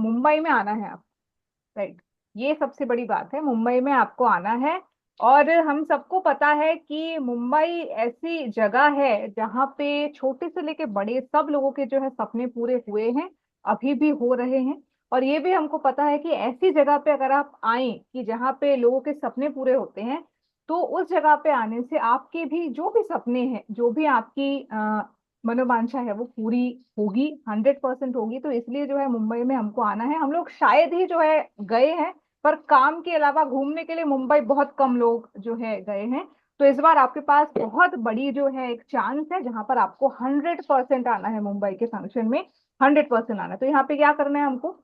मुंबई में आना है आप, राइट। ये सबसे बड़ी बात है, मुंबई में आपको आना है। और हम सबको पता है कि मुंबई ऐसी जगह है जहाँ पे छोटे से लेके बड़े सब लोगों के जो है सपने पूरे हुए हैं, अभी भी हो रहे हैं। और ये भी हमको पता है कि ऐसी जगह पे अगर आप आए कि जहाँ पे लोगों के सपने पूरे होते हैं, तो उस जगह पे आने से आपके भी जो भी सपने हैं, जो भी आपकी मनोवांछा है वो पूरी होगी, 100% होगी। तो इसलिए जो है मुंबई में हमको आना है। हम लोग शायद ही जो है गए हैं, पर काम के अलावा घूमने के लिए मुंबई बहुत कम लोग जो है गए हैं। तो इस बार आपके पास बहुत बड़ी जो है एक चांस है, जहां पर आपको 100% आना है मुंबई के फंक्शन में। 100% आना है। तो यहाँ पे क्या करना है हमको,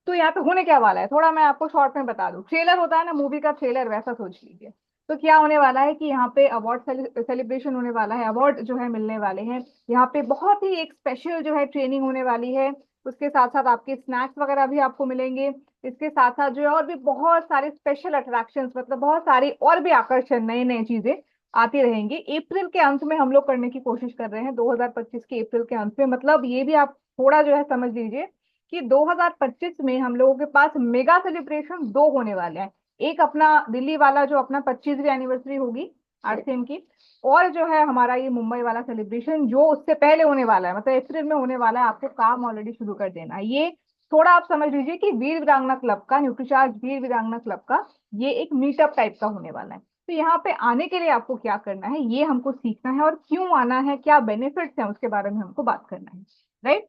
तो यहाँ पे होने क्या वाला है थोड़ा मैं आपको शॉर्ट में बता दूं। ट्रेलर होता है ना मूवी का ट्रेलर, वैसा सोच लीजिए। तो क्या होने वाला है कि यहाँ पे अवार्ड सेलिब्रेशन होने वाला है, अवार्ड जो है मिलने वाले हैं। यहाँ पे बहुत ही एक स्पेशल जो है ट्रेनिंग होने वाली है। उसके साथ साथ आपके स्नैक्स वगैरह भी आपको मिलेंगे। इसके साथ साथ जो है और भी बहुत सारे स्पेशल अट्रैक्शंस, मतलब बहुत सारी और भी आकर्षण, नए नए चीजें आती रहेंगी। अप्रैल के अंत में हम लोग करने की कोशिश कर रहे हैं, 2025 के अप्रैल के अंत में। मतलब ये भी आप थोड़ा जो है समझ लीजिए कि 2025 में हम लोगों के पास मेगा सेलिब्रेशन दो होने वाले हैं। एक अपना दिल्ली वाला जो अपना 25वीं एनिवर्सरी होगी आरसीएम की, और जो है हमारा ये मुंबई वाला सेलिब्रेशन जो उससे पहले होने वाला है, मतलब अप्रैल में होने वाला है। आपको काम ऑलरेडी शुरू कर देना है। ये थोड़ा आप समझ लीजिए कि वीर वीरांगना क्लब का, न्यूट्रीचार्ज वीर वीरांगना क्लब का ये एक मीटअप टाइप का होने वाला है। तो यहाँ पे आने के लिए आपको क्या करना है ये हमको सीखना है, और क्यों आना है, क्या बेनिफिट्स हैं उसके बारे में हमको बात करना है, राइट।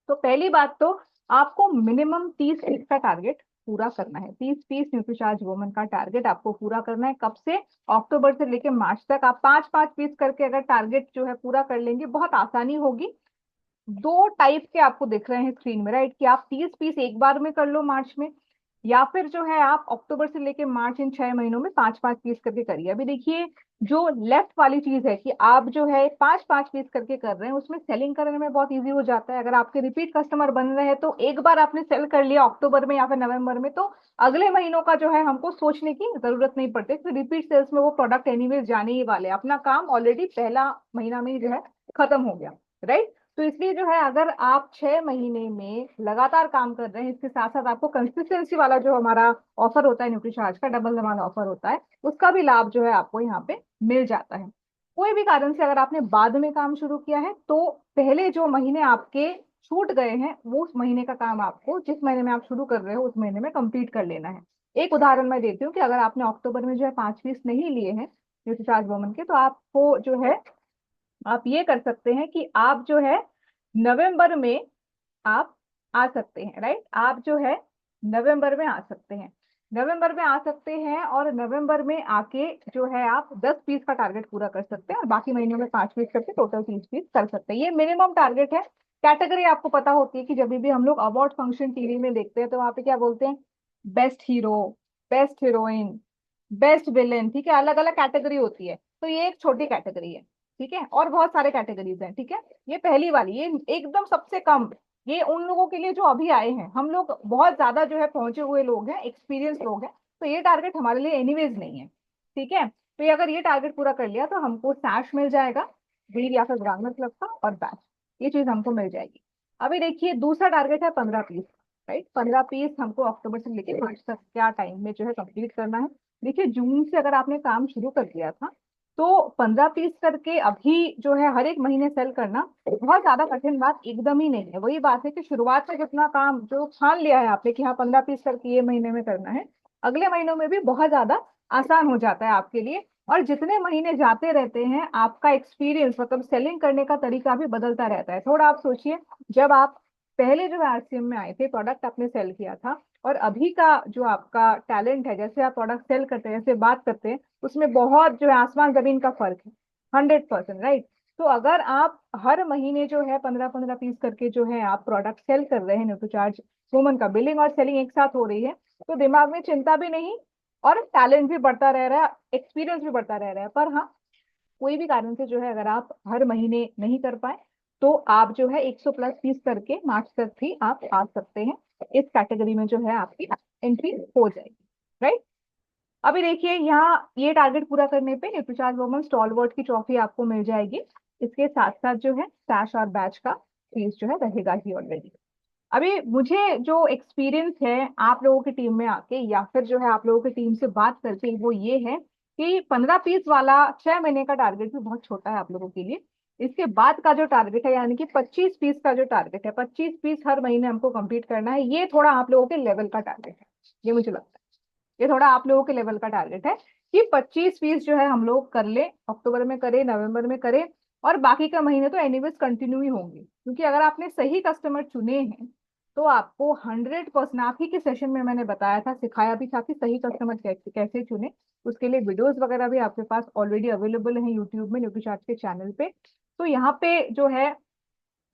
तो पहली बात तो आपको मिनिमम 30 पीस का टारगेट पूरा करना है। 30 पीस न्यूट्रीचार्ज वुमन का टारगेट आपको पूरा करना है। कब से? अक्टूबर से लेकर मार्च तक। आप 5-5 पीस करके अगर टारगेट जो है पूरा कर लेंगे, बहुत आसानी होगी। दो टाइप के आपको दिख रहे हैं स्क्रीन में, राइट, कि आप 30 पीस एक बार में कर लो मार्च में, या फिर जो है आप अक्टूबर से लेके मार्च इन 6 महीनों में 5-5 पीस करके करिए। अभी देखिए, जो लेफ्ट वाली चीज है कि आप जो है 5-5 पीस करके कर रहे हैं, उसमें सेलिंग करने में बहुत इजी हो जाता है। अगर आपके रिपीट कस्टमर बन रहे हैं तो एक बार आपने सेल कर लिया अक्टूबर में या फिर नवंबर में, तो अगले महीनों का जो है हमको सोचने की जरूरत नहीं पड़ती, तो रिपीट सेल्स में वो प्रोडक्ट एनीवेज जाने ही वाले हैं। अपना काम ऑलरेडी पहला महीना में ही जो है खत्म हो गया, राइट। तो इसलिए जो है अगर आप 6 महीने में लगातार काम कर रहे हैं, इसके साथ साथ आपको कंसिस्टेंसी वाला जो हमारा ऑफर होता है न्यूट्रीचार्ज का, डबल धमाल ऑफर होता है, उसका भी लाभ जो है आपको यहाँ पे मिल जाता है। कोई भी कारण से अगर आपने बाद में काम शुरू किया है, तो पहले जो महीने आपके छूट गए हैं, वो उस महीने का काम आपको जिस महीने में आप शुरू कर रहे हो उस महीने में कंप्लीट कर लेना है। एक उदाहरण मैं देती हूँ कि अगर आपने अक्टूबर में जो है 5 पीस नहीं लिए हैं न्यूट्रीचार्ज वुमन के, तो आपको जो है आप ये कर सकते हैं कि आप जो है नवंबर में आप आ सकते हैं, राइट। आप जो है नवंबर में आ सकते हैं, नवंबर में आ सकते हैं, और नवंबर में आके जो है आप 10 पीस का टारगेट पूरा कर सकते हैं, और बाकी महीनों में 5 पीस करके टोटल 30 पीस कर सकते हैं। ये मिनिमम टारगेट है। कैटेगरी आपको पता होती है कि जब भी हम लोग अवार्ड फंक्शन टीवी में देखते हैं तो वहां पे क्या बोलते हैं, best hero, best heroine, best villain, ठीक है, अलग अलग कैटेगरी होती है। तो ये एक छोटी कैटेगरी है, ठीक है, और बहुत सारे कैटेगरीज हैं, ठीक है। ये पहली वाली, ये एकदम सबसे कम, ये उन लोगों के लिए जो अभी आए हैं। हम लोग बहुत ज्यादा जो है पहुंचे हुए लोग हैं, एक्सपीरियंस लोग हैं, तो ये टारगेट हमारे लिए एनीवेज नहीं है, ठीक है। तो ये अगर ये टारगेट पूरा कर लिया तो हमको सैश मिल जाएगा, वीर या फिर ब्राह्मण क्लब का, और बैच, ये चीज हमको मिल जाएगी। अभी देखिए दूसरा टारगेट है 15 पीस, राइट। 15 पीस हमको अक्टूबर से लेकर मार्च तक क्या टाइम में जो है कंप्लीट करना है। देखिए जून से अगर आपने काम शुरू कर दिया था, तो 15 पीस करके अभी जो है हर एक महीने सेल करना बहुत ज्यादा कठिन बात एकदम ही नहीं है। वही बात है कि शुरुआत में जितना काम जो ठान लिया है आपने कि हाँ 15 पीस करके ये महीने में करना है, अगले महीनों में भी बहुत ज्यादा आसान हो जाता है आपके लिए। और जितने महीने जाते रहते हैं आपका एक्सपीरियंस, मतलब सेलिंग करने का तरीका भी बदलता रहता है। थोड़ा आप सोचिए, जब आप पहले जो आरसीएम में आए थे, प्रोडक्ट आपने सेल किया था, और अभी का जो आपका टैलेंट है, जैसे आप प्रोडक्ट सेल करते हैं, जैसे बात करते हैं, उसमें बहुत जो है आसमान जमीन का फर्क है, 100%, राइट। तो अगर आप हर महीने जो है 15-15 पीस करके जो है आप प्रोडक्ट सेल कर रहे हैं, न्यूट्रीचार्ज वुमन का बिलिंग और सेलिंग एक साथ हो रही है, तो दिमाग में चिंता भी नहीं, और टैलेंट भी बढ़ता रह रहा है, एक्सपीरियंस भी बढ़ता रह रहा है। पर हाँ, कोई भी कारण से जो है अगर आप हर महीने नहीं कर पाए, तो आप जो है 100+ पीस करके मार्च तक भी आप आ सकते हैं। इस कैटेगरी में जो है आपकी एंट्री हो जाएगी, राइट। अभी देखिए यहाँ ये टारगेट पूरा करने पे न्यूट्रीचार्ज वुमन स्टॉलवर्ट की ट्रॉफी आपको मिल जाएगी। इसके साथ साथ जो है स्टैश और बैच का फीस जो है रहेगा ही ऑलरेडी। अभी मुझे जो एक्सपीरियंस है आप लोगों की टीम में आके या फिर जो है आप लोगों की टीम से बात करके, वो ये है कि 15 पीस वाला 6 महीने का टारगेट भी बहुत छोटा है आप लोगों के लिए। इसके बाद का जो टारगेट है, यानी कि 25 पीस का जो टारगेट है, 25 पीस हर महीने हमको कंप्लीट करना है, ये थोड़ा आप लोगों के लेवल का टारगेट है। ये मुझे लगता है ये थोड़ा आप लोगों के लेवल का टारगेट है कि 25 पीस जो है हम लोग कर ले, अक्टूबर में करें, नवंबर में करें, और बाकी का महीने तो एनीवेज कंटिन्यू ही होंगे, क्योंकि अगर आपने सही कस्टमर चुने हैं तो आपको 100%, आप ही के सेशन में मैंने बताया था, सिखाया भी था कि सही कस्टमर कैसे कैसे चुने। उसके लिए वीडियोस वगैरह भी आपके पास ऑलरेडी अवेलेबल हैं यूट्यूब में, न्यूट्रीचार्ट के चैनल पे। तो यहाँ पे जो है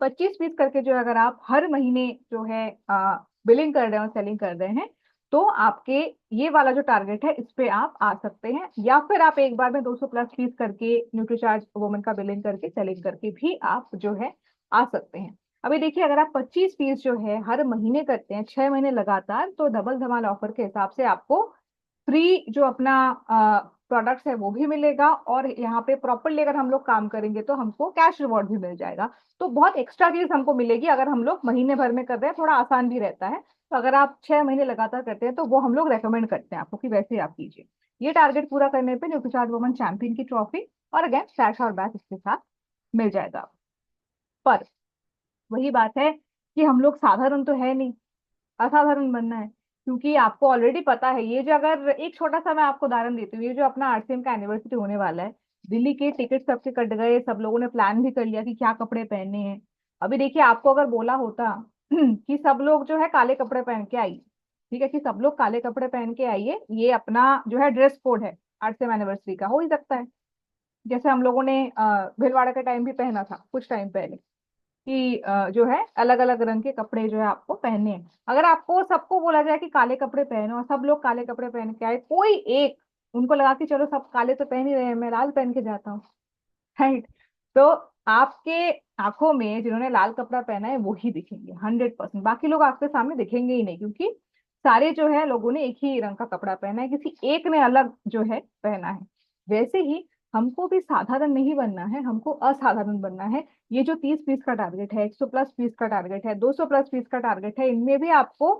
25 पीस करके जो है अगर आप हर महीने जो है बिलिंग कर रहे हैं और सेलिंग कर रहे हैं, तो आपके ये वाला जो टारगेट है इस पे आप आ सकते हैं, या फिर आप एक बार में 200 प्लस पीस करके न्यूट्रीचार्ज वुमन का बिलिंग करके सेलिंग करके भी आप जो है आ सकते हैं। अभी देखिए, अगर आप 25 पीस जो है हर महीने करते हैं 6 महीने लगातार, तो डबल धमाल ऑफर के हिसाब से आपको फ्री जो अपना प्रोडक्ट्स है वो भी मिलेगा, और यहाँ पे प्रॉपरली अगर हम लोग काम करेंगे तो हमको कैश रिवॉर्ड भी मिल जाएगा। तो बहुत एक्स्ट्रा चीज हमको मिलेगी अगर हम लोग महीने भर में कर रहे हैं, थोड़ा आसान भी रहता है। तो अगर आप 6 महीने लगातार करते हैं तो वो हम लोग रेकमेंड करते हैं आपको कि वैसे ही आप कीजिए। ये टारगेट पूरा करने पे न्यूट्रीचार्ज वुमन चैंपियन की ट्रॉफी और अगेन कैश और बैच इसके साथ मिल जाएगा। पर वही बात है कि हम लोग साधारण तो है नहीं, असाधारण बनना है। क्योंकि आपको ऑलरेडी पता है, ये जो, अगर एक छोटा सा मैं आपको उदाहरण देती हूँ, ये जो अपना आरसीएम का एनिवर्सरी होने वाला है, दिल्ली के टिकट सबके कट गए, सब लोगों ने प्लान भी कर लिया कि क्या कपड़े पहनने हैं। अभी देखिए, आपको अगर बोला होता कि सब लोग जो है काले कपड़े पहन के आइए, ठीक है, कि सब लोग काले कपड़े पहन के आइए, ये अपना जो है ड्रेस कोड है आरसीएम एनिवर्सरी का, हो ही सकता है। जैसे हम लोगों ने भीलवाड़ा के टाइम भी पहना था कुछ टाइम पहले, कि जो है अलग अलग रंग के कपड़े जो है आपको पहनने हैं। अगर आपको सबको बोला जाए कि काले कपड़े पहनो और सब लोग काले कपड़े पहन के आए, कोई एक उनको लगा कि चलो सब काले तो पहन ही रहे हैं, मैं लाल पहन के जाता हूँ, राइट? तो आपके आंखों में जिन्होंने लाल कपड़ा पहना है वो ही दिखेंगे 100%, बाकी लोग आपके सामने दिखेंगे ही नहीं, क्योंकि सारे जो है लोगों ने एक ही रंग का कपड़ा पहना है, किसी एक ने अलग जो है पहना है। वैसे ही हमको भी साधारण नहीं बनना है, हमको असाधारण बनना है। ये जो 30 पीस का टारगेट है, 100 प्लस पीस का टारगेट है, 200 प्लस पीस का टारगेट है, इनमें भी आपको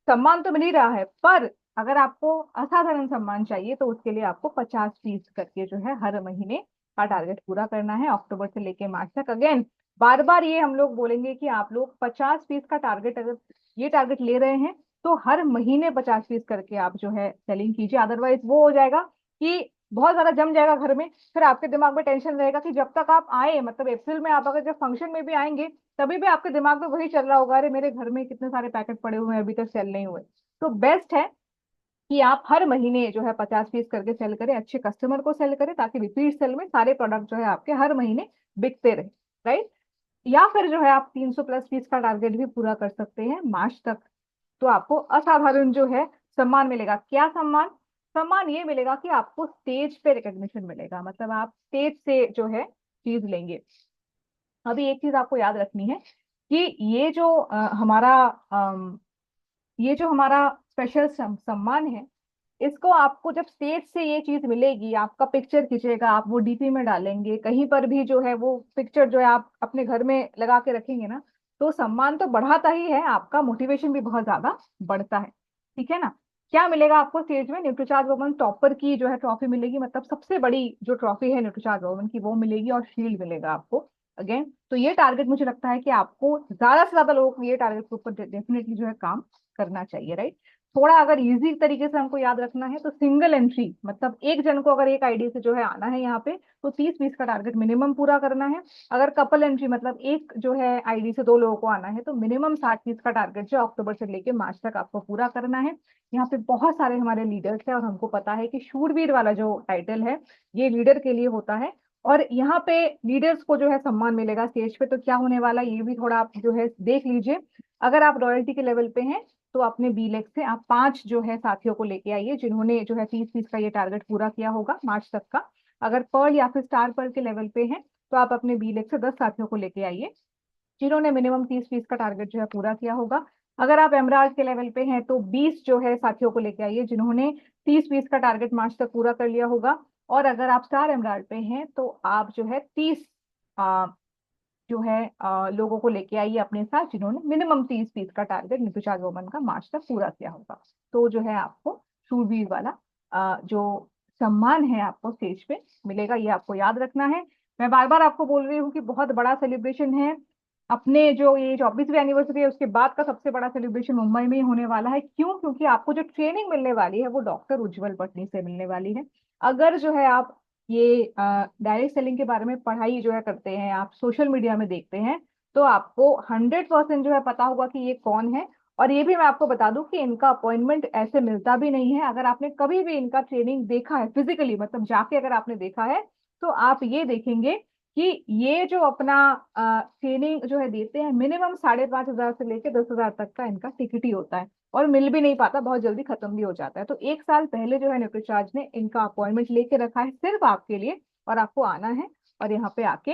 सम्मान तो मिल ही रहा है, पर अगर आपको असाधारण सम्मान चाहिए तो उसके लिए आपको 50 पीस करके जो है हर महीने का टारगेट पूरा करना है, अक्टूबर से लेके मार्च तक। अगेन बार बार ये हम लोग बोलेंगे कि आप लोग 50 पीस का टारगेट, अगर ये टारगेट ले रहे हैं तो हर महीने 50 पीस करके आप जो है सेलिंग कीजिए। अदरवाइज वो हो जाएगा कि बहुत ज्यादा जम जाएगा घर में, फिर आपके दिमाग में टेंशन रहेगा कि जब तक आप आए, मतलब अप्रैल में आप अगर जब फंक्शन में भी आएंगे, तभी भी आपके दिमाग में वही चल रहा होगा, अरे मेरे घर में कितने सारे पैकेट पड़े हुए हैं अभी तक सेल नहीं हुए। तो बेस्ट है कि आप हर महीने जो है 50 पीस करके सेल करें, अच्छे कस्टमर को सेल करें, ताकि रिपीट सेल में सारे प्रोडक्ट जो है आपके हर महीने बिकते रहे, राइट? या फिर जो है आप 300 प्लस पीस का टारगेट भी पूरा कर सकते हैं मार्च तक। तो आपको असाधारण जो है सम्मान मिलेगा। क्या सम्मान? सम्मान ये मिलेगा कि आपको स्टेज पे रिकॉग्निशन मिलेगा, मतलब आप स्टेज से जो है चीज लेंगे। अभी एक चीज आपको याद रखनी है कि ये जो हमारा स्पेशल सम्मान है, इसको आपको जब स्टेज से ये चीज मिलेगी, आपका पिक्चर खींचेगा, आप वो डीपी में डालेंगे, कहीं पर भी जो है वो पिक्चर जो है आप अपने घर में लगा के रखेंगे ना, तो सम्मान तो बढ़ाता ही है, आपका मोटिवेशन भी बहुत ज्यादा बढ़ता है। ठीक है ना? क्या मिलेगा आपको स्टेज में? न्यूट्रीचार्ज वुमन टॉपर की जो है ट्रॉफी मिलेगी, मतलब सबसे बड़ी जो ट्रॉफी है न्यूट्रीचार्ज वुमन की वो मिलेगी, और शील्ड मिलेगा आपको। अगेन, तो ये टारगेट मुझे लगता है कि आपको ज्यादा से ज्यादा लोगों को ये टारगेट के ऊपर डेफिनेटली जो है काम करना चाहिए, राइट? थोड़ा अगर इजी तरीके से हमको याद रखना है तो सिंगल एंट्री, मतलब एक जन को अगर एक आईडी से जो है आना है यहाँ पे, तो 30 पीस का टारगेट मिनिमम पूरा करना है। अगर कपल एंट्री, मतलब एक जो है आईडी से दो लोगों को आना है, तो मिनिमम 60 पीस का टारगेट जो अक्टूबर से लेके मार्च तक आपको पूरा करना है। यहाँ पे बहुत सारे हमारे लीडर्स हैं, और हमको पता है कि शूरवीर वाला जो टाइटल है ये लीडर के लिए होता है। और यहाँ पे लीडर्स को जो है सम्मान मिलेगा स्टेज पे, तो क्या होने वाला है ये भी थोड़ा आप जो है देख लीजिए। अगर आप रॉयल्टी के लेवल पे हैं तो अपने बीलेक्स से आप 5 जो है साथियों को लेके आइए, जिन्होंने जो है 30 पीस का ये टारगेट पूरा किया होगा मार्च तक का। अगर पर्ल या फिर स्टार पर्ल के लेवल पे हैं तो आप अपने बीलेक्स से 10 साथियों को लेके आइए, जिन्होंने मिनिमम 30 पीस का टारगेट जो है पूरा किया होगा। अगर आप एमराल्ड के लेवल पे हैं तो 20 जो है साथियों को लेके आइए, जिन्होंने 30 पीस का टारगेट मार्च तक पूरा कर लिया होगा। और अगर आप स्टार एमराल्ड पे हैं तो आप जो है 30 जो है लोगों को लेके आइए अपने साथ, जिन्होंने मिनिमम 30 पीस का टारगेट न्यूट्रीचार्ज वुमन का मार्च तक पूरा किया होगा। तो जो है आपको शूरवीर वाला जो सम्मान है आपको स्टेज पे मिलेगा, ये आपको याद रखना है। मैं बार बार आपको बोल रही हूँ कि बहुत बड़ा सेलिब्रेशन है। अपने जो ये 24वीं एनिवर्सरी है उसके बाद का सबसे बड़ा सेलिब्रेशन मुंबई में ही होने वाला है। क्यों? क्योंकि आपको जो ट्रेनिंग मिलने वाली है वो डॉक्टर उज्जवल पटनी से मिलने वाली है। अगर जो है आप ये डायरेक्ट सेलिंग के बारे में पढ़ाई जो है करते हैं, आप सोशल मीडिया में देखते हैं, तो आपको 100% जो है पता होगा कि ये कौन है। और ये भी मैं आपको बता दूं कि इनका अपॉइंटमेंट ऐसे मिलता भी नहीं है। अगर आपने कभी भी इनका ट्रेनिंग देखा है फिजिकली, मतलब जाके अगर आपने देखा है, तो आप ये देखेंगे कि ये जो अपना ट्रेनिंग जो है देते हैं, मिनिमम 5,500 से लेकर 10,000 तक का इनका टिकट ही होता है, और मिल भी नहीं पाता, बहुत जल्दी खत्म भी हो जाता है। तो 1 साल पहले जो है न्यूट्रीचार्ज ने इनका अपॉइंटमेंट लेके रखा है सिर्फ आपके लिए, और आपको आना है और यहाँ पे आके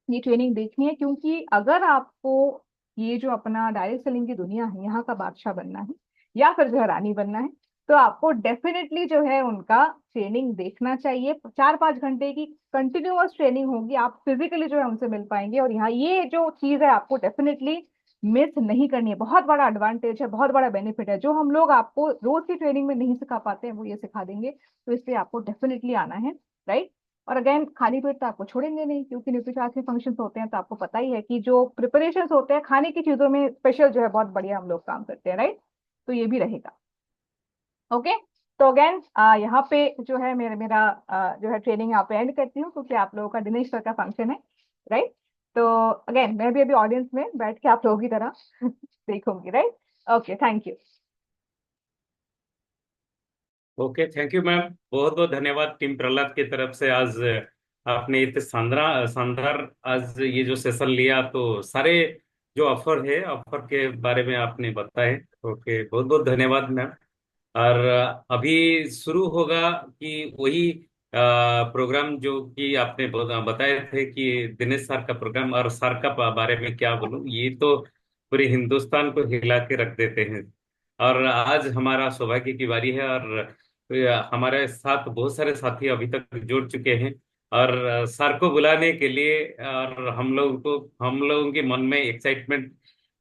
ये ट्रेनिंग देखनी है। क्योंकि अगर आपको ये जो अपना डायरेक्ट सेलिंग की दुनिया है यहाँ का बादशाह बनना है, या फिर जो है रानी बनना है, तो आपको डेफिनेटली जो है उनका ट्रेनिंग देखना चाहिए। 4-5 घंटे की कंटिन्यूअस ट्रेनिंग होगी, आप फिजिकली जो है उनसे मिल पाएंगे। और यहाँ ये जो चीज है आपको डेफिनेटली मिस नहीं करनी है। बहुत बड़ा एडवांटेज है, बहुत बड़ा बेनिफिट है, जो हम लोग आपको रोज की ट्रेनिंग में नहीं सिखा पाते हैं वो ये सिखा देंगे। तो इसलिए आपको डेफिनेटली आना है, राइट। और अगेन खाली पेट तो आपको छोड़ेंगे नहीं, क्योंकि न्यूट्रीचार्ज के फंक्शंस होते हैं तो आपको पता ही है कि जो प्रिपरेशंस होते हैं खाने की चीजों में स्पेशल जो है बहुत बढ़िया हम लोग काम करते हैं, राइट। तो ये भी रहेगा। ओके। तो अगेन यहाँ पे जो है मेरा जो है ट्रेनिंग यहाँ पे एंड करती हूँ, क्योंकि आप लोगों का दिनेश सर का फंक्शन है, राइट। तो अगेन मैं भी अभी ऑडियंस में बैठ के आप लोगों की तरह देखूंगी, right. Okay, thank you. Okay, thank you ma'am. बहुत बहुत धन्यवाद टीम प्रहलाद की तरफ से। आज आपने इतने शानदार शानदार आज ये जो सेशन लिया, तो सारे जो ऑफर है ऑफर के बारे में आपने बताए। ओके, बहुत बहुत धन्यवाद मैम। और अभी शुरू होगा कि वही प्रोग्राम जो कि आपने बताए थे कि दिनेश सर का प्रोग्राम, और सर का बारे में क्या बोलूं, ये तो पूरे हिंदुस्तान को हिला के रख देते हैं। और आज हमारा सौभाग्य की बारी है, और हमारे साथ बहुत सारे साथी अभी तक जुड़ चुके हैं। और सर को बुलाने के लिए, और हम लोगों के मन में एक्साइटमेंट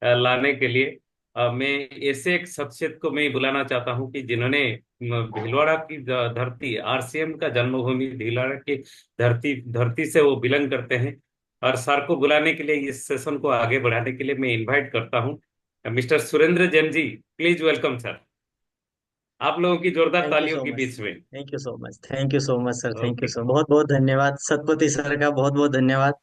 लाने के लिए मैं ऐसे एक शख्सियत को मैं बुलाना चाहता हूं कि जिन्होंने भीलवाड़ा की धरती, आरसीएम का जन्मभूमि भीलवाड़ा की धरती धरती से वो बिलोंग करते हैं। और सर को बुलाने के लिए, इस सेशन को आगे बढ़ाने के लिए मैं इनवाइट करता हूं mister Surendra Jain ji. Please welcome sir, आप लोगों की जोरदार थैंक यू तालियों सो के मच। बीच में। Thank you so much. Thank you so much sir. Thank you okay. So, बहुत बहुत धन्यवाद सतपति सर का, बहुत बहुत धन्यवाद।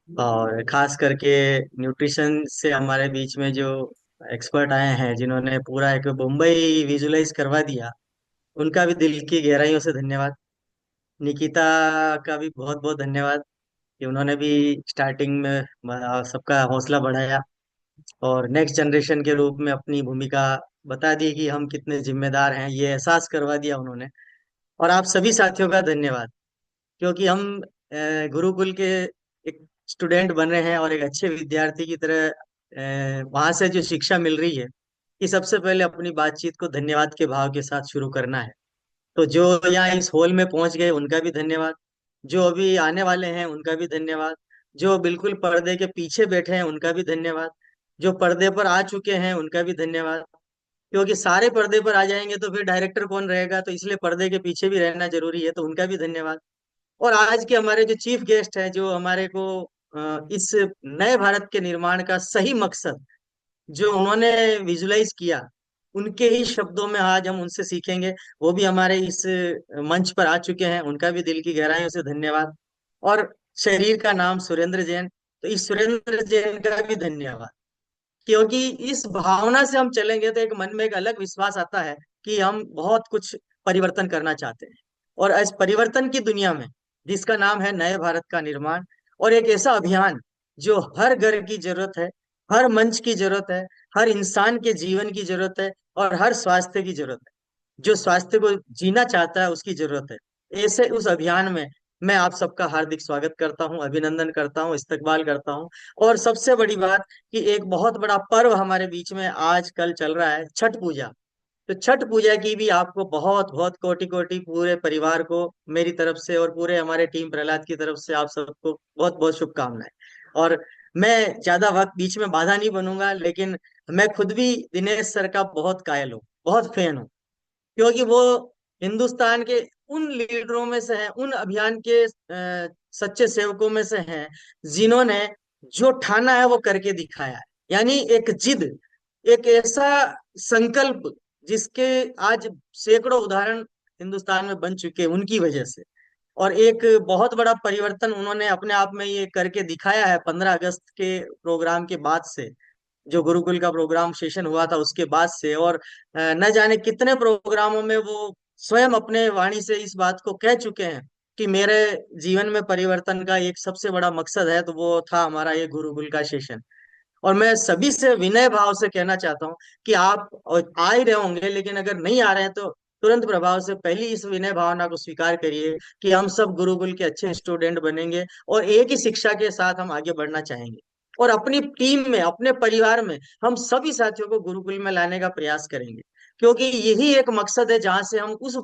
और खास करके न्यूट्रिशन से हमारे बीच में जो एक्सपर्ट आए हैं, जिन्होंने पूरा एक मुंबई विजुलाइज करवा दिया, उनका भी दिल की गहराइयों से धन्यवाद। निकिता का भी बहुत बहुत धन्यवाद कि उन्होंने भी स्टार्टिंग में सबका हौसला बढ़ाया, और नेक्स्ट जनरेशन के रूप में अपनी भूमिका बता दी कि हम कितने जिम्मेदार हैं, ये एहसास करवा दिया उन्होंने। और आप सभी साथियों का धन्यवाद, क्योंकि हम गुरुकुल के एक स्टूडेंट बन रहे हैं, और एक अच्छे विद्यार्थी की तरह वहां से जो शिक्षा मिल रही है, कि सबसे पहले अपनी बातचीत को धन्यवाद के भाव के साथ शुरू करना है। तो जो यहाँ इस हॉल में पहुंच गए उनका भी धन्यवाद, जो अभी आने वाले हैं उनका भी धन्यवाद, जो बिल्कुल पर्दे के पीछे बैठे हैं उनका भी धन्यवाद, जो पर्दे पर आ चुके हैं उनका भी धन्यवाद। क्योंकि सारे पर्दे पर आ जाएंगे तो फिर डायरेक्टर कौन रहेगा, तो इसलिए पर्दे के पीछे भी रहना जरूरी है, तो उनका भी धन्यवाद। और आज के हमारे जो चीफ गेस्ट हैं, जो हमारे को इस नए भारत के निर्माण का सही मकसद जो उन्होंने विजुलाइज किया, उनके ही शब्दों में आज हम उनसे सीखेंगे। वो भी हमारे इस मंच पर आ चुके हैं, उनका भी दिल की गहराइयों से धन्यवाद। और शरीर का नाम सुरेंद्र जैन, तो इस सुरेंद्र जैन का भी धन्यवाद। क्योंकि इस भावना से हम चलेंगे तो एक मन में एक अलग विश्वास आता है कि हम बहुत कुछ परिवर्तन करना चाहते हैं। और इस परिवर्तन की दुनिया में, जिसका नाम है नए भारत का निर्माण, और एक ऐसा अभियान जो हर घर की जरूरत है, हर मंच की जरूरत है, हर इंसान के जीवन की जरूरत है, और हर स्वास्थ्य की जरूरत है, जो स्वास्थ्य को जीना चाहता है उसकी जरूरत है। ऐसे उस अभियान में मैं आप सबका हार्दिक स्वागत करता हूं, अभिनंदन करता हूं, इस्तकबाल करता हूं। और सबसे बड़ी बात कि एक बहुत बड़ा पर्व हमारे बीच में आज कल चल रहा है, छठ पूजा। तो छठ पूजा की भी आपको बहुत बहुत कोटि कोटि पूरे परिवार को मेरी तरफ से, और पूरे हमारे टीम प्रहलाद की तरफ से आप सबको बहुत बहुत शुभकामनाएं। और मैं ज्यादा वक्त बीच में बाधा नहीं बनूंगा, लेकिन मैं खुद भी दिनेश सर का बहुत कायल हूँ, बहुत फैन हूँ। क्योंकि वो हिंदुस्तान के उन लीडरों में से हैं, उन अभियान के सच्चे सेवकों में से हैं, जिन्होंने जो ठाना है वो करके दिखाया है। यानी एक जिद, एक ऐसा संकल्प जिसके आज सैकड़ों उदाहरण हिंदुस्तान में बन चुके हैं उनकी वजह से। और एक बहुत बड़ा परिवर्तन उन्होंने अपने आप में ये करके दिखाया है 15 अगस्त के प्रोग्राम के बाद से, जो गुरुकुल का प्रोग्राम सेशन हुआ था उसके बाद से। और न जाने कितने प्रोग्रामों में वो स्वयं अपने वाणी से इस बात को कह चुके हैं कि मेरे जीवन में परिवर्तन का एक सबसे बड़ा मकसद है, तो वो था हमारा ये गुरुकुल का सेशन। और मैं सभी से विनय भाव से कहना चाहता हूँ कि आप आ ही रहे होंगे, लेकिन अगर नहीं आ रहे हैं तो तुरंत प्रभाव से पहली इस विनय भावना को स्वीकार करिए कि हम सब गुरुकुल के अच्छे स्टूडेंट बनेंगे और एक ही शिक्षा के साथ हम आगे बढ़ना चाहेंगे। और अपनी टीम में, अपने परिवार में हम सभी साथियों को गुरुकुल में लाने का प्रयास करेंगे, क्योंकि यही एक मकसद है जहां से हम उस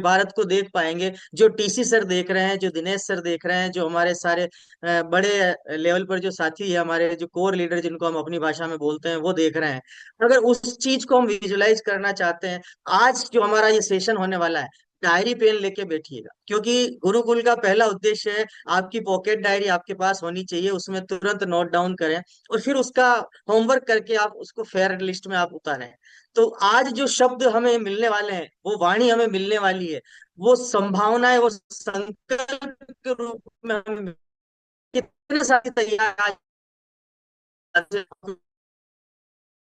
भारत को देख पाएंगे जो टीसी सर देख रहे हैं, जो दिनेश सर देख रहे हैं, जो हमारे सारे बड़े लेवल पर जो साथी है, हमारे जो कोर लीडर जिनको हम अपनी भाषा में बोलते हैं, वो देख रहे हैं। अगर उस चीज को हम विजुलाइज करना चाहते हैं, आज जो हमारा ये सेशन होने वाला है, डायरी पेन लेके बैठिएगा, क्योंकि गुरुकुल का पहला उद्देश्य है आपकी पॉकेट डायरी आपके पास होनी चाहिए, उसमें तुरंत नोट डाउन करें और फिर उसका होमवर्क करके आप उसको फेयर लिस्ट में आप उतारें। तो आज जो शब्द हमें मिलने वाले हैं, वो वाणी हमें मिलने वाली है, वो संभावना है, वो संकल्प के रूप में हमें कितने साथी तैयार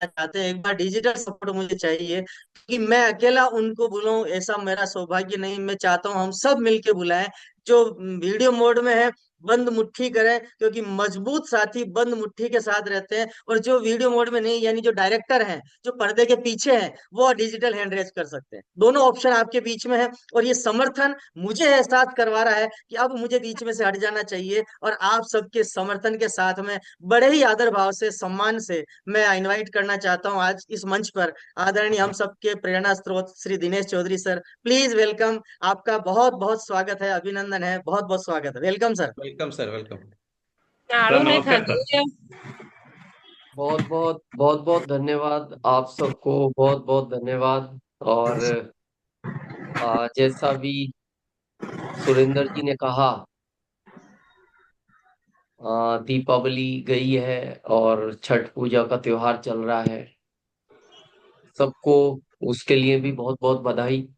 चाहते हैं। एक बार डिजिटल सपोर्ट मुझे चाहिए कि मैं अकेला उनको बुलाऊं, ऐसा मेरा सौभाग्य नहीं। मैं चाहता हूं हम सब मिलके बुलाएं। जो वीडियो मोड में है, बंद मुट्ठी करें, क्योंकि मजबूत साथी बंद मुट्ठी के साथ रहते हैं। और जो वीडियो मोड में नहीं, यानी जो डायरेक्टर हैं, जो पर्दे के पीछे हैं, वो डिजिटल हैंड रेज कर सकते हैं। दोनों ऑप्शन आपके बीच में है, और ये समर्थन मुझे एहसास करवा रहा है कि अब मुझे बीच में से हट जाना चाहिए, और आप सबके समर्थन के साथ में बड़े ही आदर भाव से, सम्मान से मैं इनवाइट करना चाहता हूं आज इस मंच पर आदरणीय हम सबके प्रेरणा स्रोत Shri Dinesh Chaudhary sir. Please welcome. आपका बहुत बहुत स्वागत है, अभिनंदन है, बहुत बहुत स्वागत है। Welcome sir. Welcome sir, welcome. Sir नमस्कार सर। बहुत बहुत बहुत बहुत धन्यवाद आप सबको, बहुत बहुत धन्यवाद। और जैसा भी सुरेंद्र जी ने कहा, दीपावली गई है और छठ पूजा का त्योहार चल रहा है। सबको उसके लिए भी बहुत बहुत बधाई।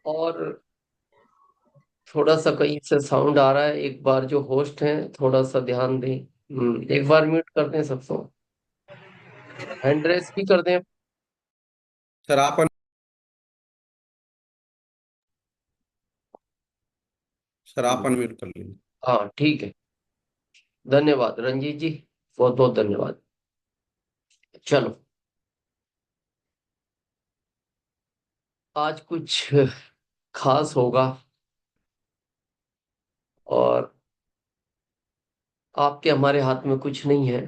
और थोड़ा सा कहीं से साउंड आ रहा है, एक बार जो होस्ट हैं थोड़ा सा ध्यान दें। एक बार म्यूट कर दें सबको, हैंड रेस भी कर दें। सर आप सर आप अनम्यूट कर लीजिए। हाँ ठीक है, धन्यवाद रंजीत जी, बहुत बहुत धन्यवाद। चलो, आज कुछ खास होगा और आपके हमारे हाथ में कुछ नहीं है,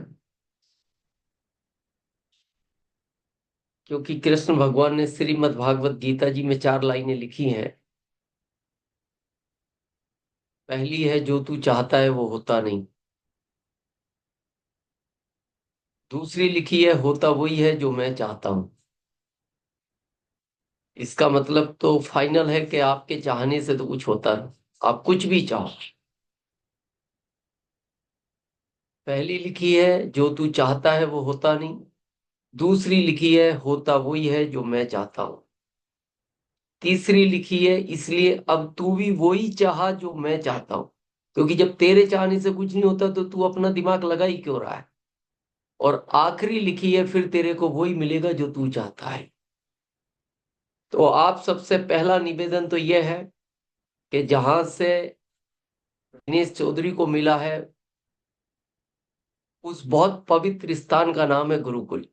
क्योंकि कृष्ण भगवान ने श्रीमद् भागवत गीता जी में 4 लाइनें लिखी हैं। पहली है, जो तू चाहता है वो होता नहीं। दूसरी लिखी है, होता वही है जो मैं चाहता हूं। इसका मतलब तो फाइनल है कि आपके चाहने से तो कुछ होता नहीं, आप कुछ भी चाहो। पहली लिखी है, जो तू चाहता है वो होता नहीं। दूसरी लिखी है, होता वही है जो मैं चाहता हूं। तीसरी लिखी है, इसलिए अब तू भी वही चाह जो मैं चाहता हूं, क्योंकि जब तेरे चाहने से कुछ नहीं होता तो तू अपना दिमाग लगा ही क्यों रहा है। और आखिरी लिखी है, फिर तेरे को वही मिलेगा जो तू चाहता है। तो आप सबसे पहला निवेदन तो यह है कि जहां से दिनेश चौधरी को मिला है, उस बहुत पवित्र स्थान का नाम है गुरुकुल।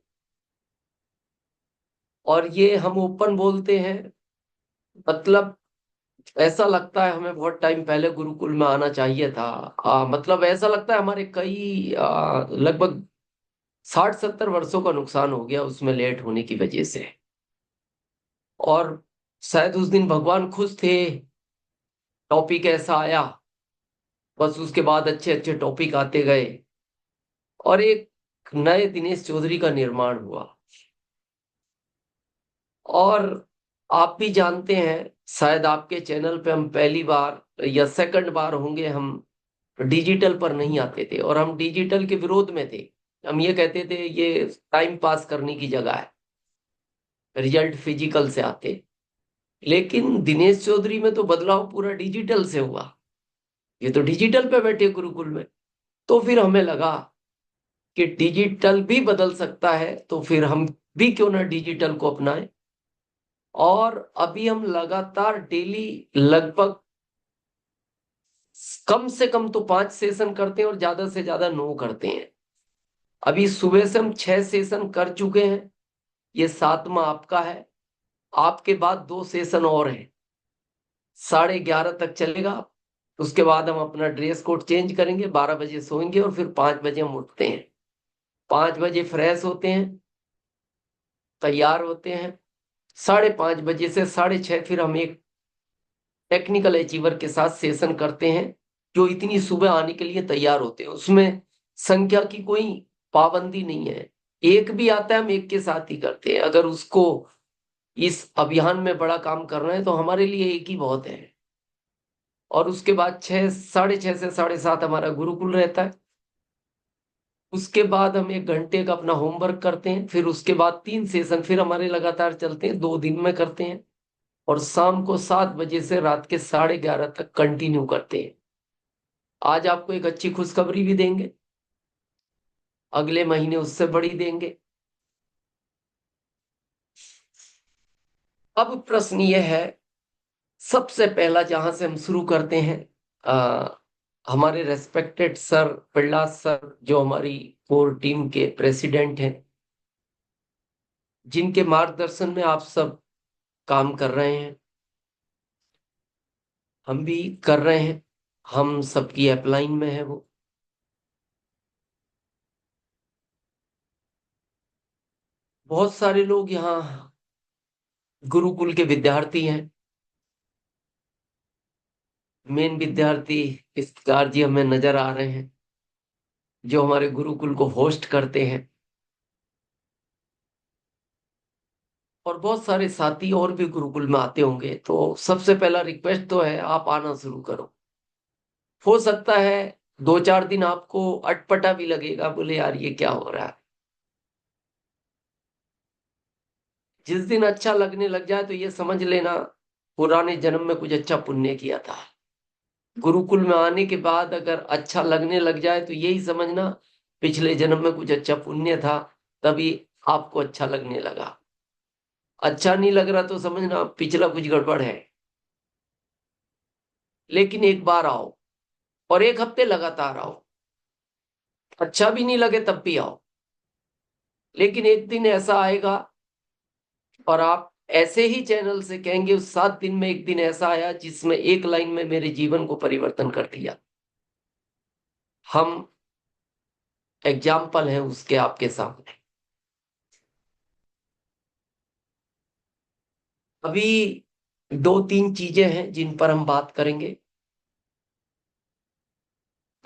और ये हम ओपन बोलते हैं, मतलब ऐसा लगता है हमें बहुत टाइम पहले गुरुकुल में आना चाहिए था। मतलब ऐसा लगता है हमारे कई लगभग 60-70 वर्षों का नुकसान हो गया उसमें लेट होने की वजह से। और शायद उस दिन भगवान खुश थे, टॉपिक ऐसा आया बस उसके बाद अच्छे अच्छे टॉपिक आते गए और एक नए दिनेश चौधरी का निर्माण हुआ। और आप भी जानते हैं, शायद आपके चैनल पे हम पहली बार या सेकंड बार होंगे, हम डिजिटल पर नहीं आते थे और हम डिजिटल के विरोध में थे। हम ये कहते थे ये टाइम पास करने की जगह है, रिजल्ट फिजिकल से आते। लेकिन दिनेश चौधरी में तो बदलाव पूरा डिजिटल से हुआ। ये तो डिजिटल पे बैठे गुरुकुल में। तो फिर हमें लगा कि डिजिटल भी बदल सकता है, तो फिर हम भी क्यों ना डिजिटल को अपनाएं। और अभी हम लगातार डेली लगभग कम से कम तो 5 सेशन करते हैं और ज्यादा से ज्यादा 9 करते हैं। अभी सुबह से हम 6 सेशन कर चुके हैं, ये 7वां आपका है। आपके बाद 2 सेशन और हैं, 11:30 तक चलेगा। उसके बाद हम अपना ड्रेस कोड चेंज करेंगे, 12 बजे सोएंगे और फिर 5 बजे हम उठते हैं। 5 बजे फ्रेश होते हैं, तैयार होते हैं। 5:30 बजे से 6:30 फिर हम एक टेक्निकल अचीवर के साथ सेशन करते हैं, जो इतनी सुबह आने के लिए तैयार होते हैं। उसमें संख्या की कोई पाबंदी नहीं है, एक भी आता है हम एक के साथ ही करते हैं। अगर उसको इस अभियान में बड़ा काम करना है तो हमारे लिए एक ही बहुत है। और उसके बाद 6, 6:30 से 7:30 हमारा गुरुकुल रहता है। उसके बाद हम 1 घंटे का अपना होमवर्क करते हैं, फिर उसके बाद 3 सेशन फिर हमारे लगातार चलते हैं, 2 दिन में करते हैं। और शाम को 7 बजे से रात के 11:30 तक कंटिन्यू करते हैं। आज आपको एक अच्छी खुशखबरी भी देंगे, अगले महीने उससे बड़ी देंगे। अब प्रश्न यह है, सबसे पहला जहां से हम शुरू करते हैं, हमारे रेस्पेक्टेड सर प्रहलाद सर, जो हमारी कोर टीम के प्रेसिडेंट हैं, जिनके मार्गदर्शन में आप सब काम कर रहे हैं, हम भी कर रहे हैं, हम सबकी अपलाइन में है वो। बहुत सारे लोग यहाँ गुरुकुल के विद्यार्थी हैं। मेन विद्यार्थी इफ्तिकार जी हमें नजर आ रहे हैं, जो हमारे गुरुकुल को होस्ट करते हैं। और बहुत सारे साथी और भी गुरुकुल में आते होंगे। तो सबसे पहला रिक्वेस्ट तो है, आप आना शुरू करो। हो सकता है 2-4 दिन आपको अटपटा भी लगेगा, बोले यार ये क्या हो रहा है। जिस दिन अच्छा लगने लग जाए तो ये समझ लेना पुराने जन्म में कुछ अच्छा पुण्य किया था। गुरुकुल में आने के बाद अगर अच्छा लगने लग जाए तो यही समझना पिछले जन्म में कुछ अच्छा पुण्य था, तभी आपको अच्छा लगने लगा। अच्छा नहीं लग रहा तो समझना पिछला कुछ गड़बड़ है। लेकिन एक बार आओ और 1 हफ्ते लगातार आओ, अच्छा भी नहीं लगे तब भी आओ। लेकिन एक दिन ऐसा आएगा और आप ऐसे ही चैनल से कहेंगे उस 7 दिन में एक दिन ऐसा आया जिसमें एक लाइन में मेरे जीवन को परिवर्तन कर दिया। हम एग्जाम्पल हैं उसके आपके सामने। अभी 2-3 चीजें हैं जिन पर हम बात करेंगे।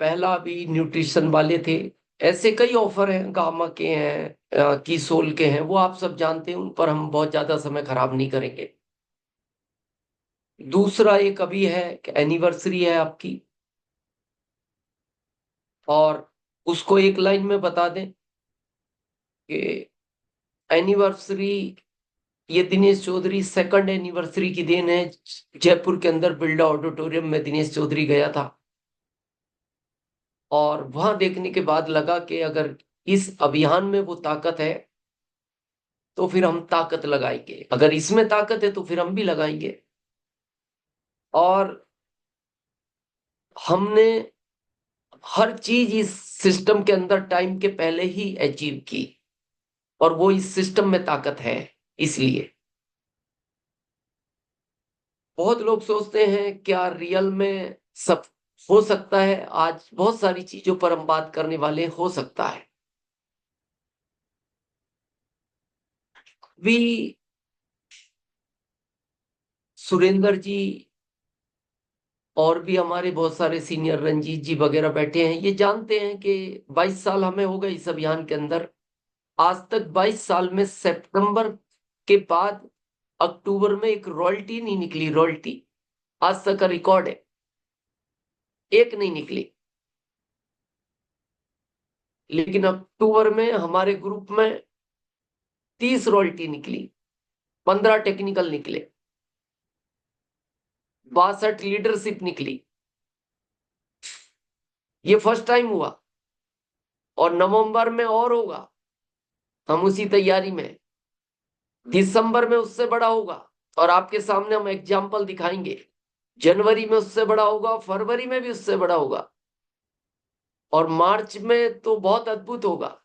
पहला, अभी न्यूट्रिशन वाले थे, ऐसे कई ऑफर हैं, गामा के हैं, कीसोल के हैं, वो आप सब जानते हैं, उन पर हम बहुत ज्यादा समय खराब नहीं करेंगे। दूसरा एक अभी है कि एनिवर्सरी है आपकी, और उसको एक लाइन में बता दें कि एनिवर्सरी, ये दिनेश चौधरी सेकंड एनिवर्सरी की देन है। जयपुर के अंदर बिरला ऑडिटोरियम में दिनेश चौधरी गया था और वहां देखने के बाद लगा कि अगर इस अभियान में वो ताकत है तो फिर हम ताकत लगाएंगे, अगर इसमें ताकत है तो फिर हम भी लगाएंगे। और हमने हर चीज इस सिस्टम के अंदर टाइम के पहले ही अचीव की, और वो इस सिस्टम में ताकत है। इसलिए बहुत लोग सोचते हैं क्या रियल में सब हो सकता है। आज बहुत सारी चीजों पर हम बात करने वाले हैं, हो सकता है। भी सुरेंद्र जी और भी हमारे बहुत सारे सीनियर रंजीत जी वगैरह बैठे हैं, ये जानते हैं कि 22 साल हमें हो गए इस अभियान के अंदर। आज तक 22 साल में सितंबर के बाद अक्टूबर में एक रॉयल्टी नहीं निकली, रॉयल्टी आज तक का रिकॉर्ड है, एक नहीं निकली। लेकिन अक्टूबर में हमारे ग्रुप में 30 रॉयल्टी निकली, 15 टेक्निकल निकले, 62 लीडरशिप निकली। ये फर्स्ट टाइम हुआ और नवंबर में और होगा, हम उसी तैयारी में। दिसंबर में उससे बड़ा होगा और आपके सामने हम एग्जाम्पल दिखाएंगे। जनवरी में उससे बड़ा होगा, फरवरी में भी उससे बड़ा होगा, और मार्च में तो बहुत अद्भुत होगा।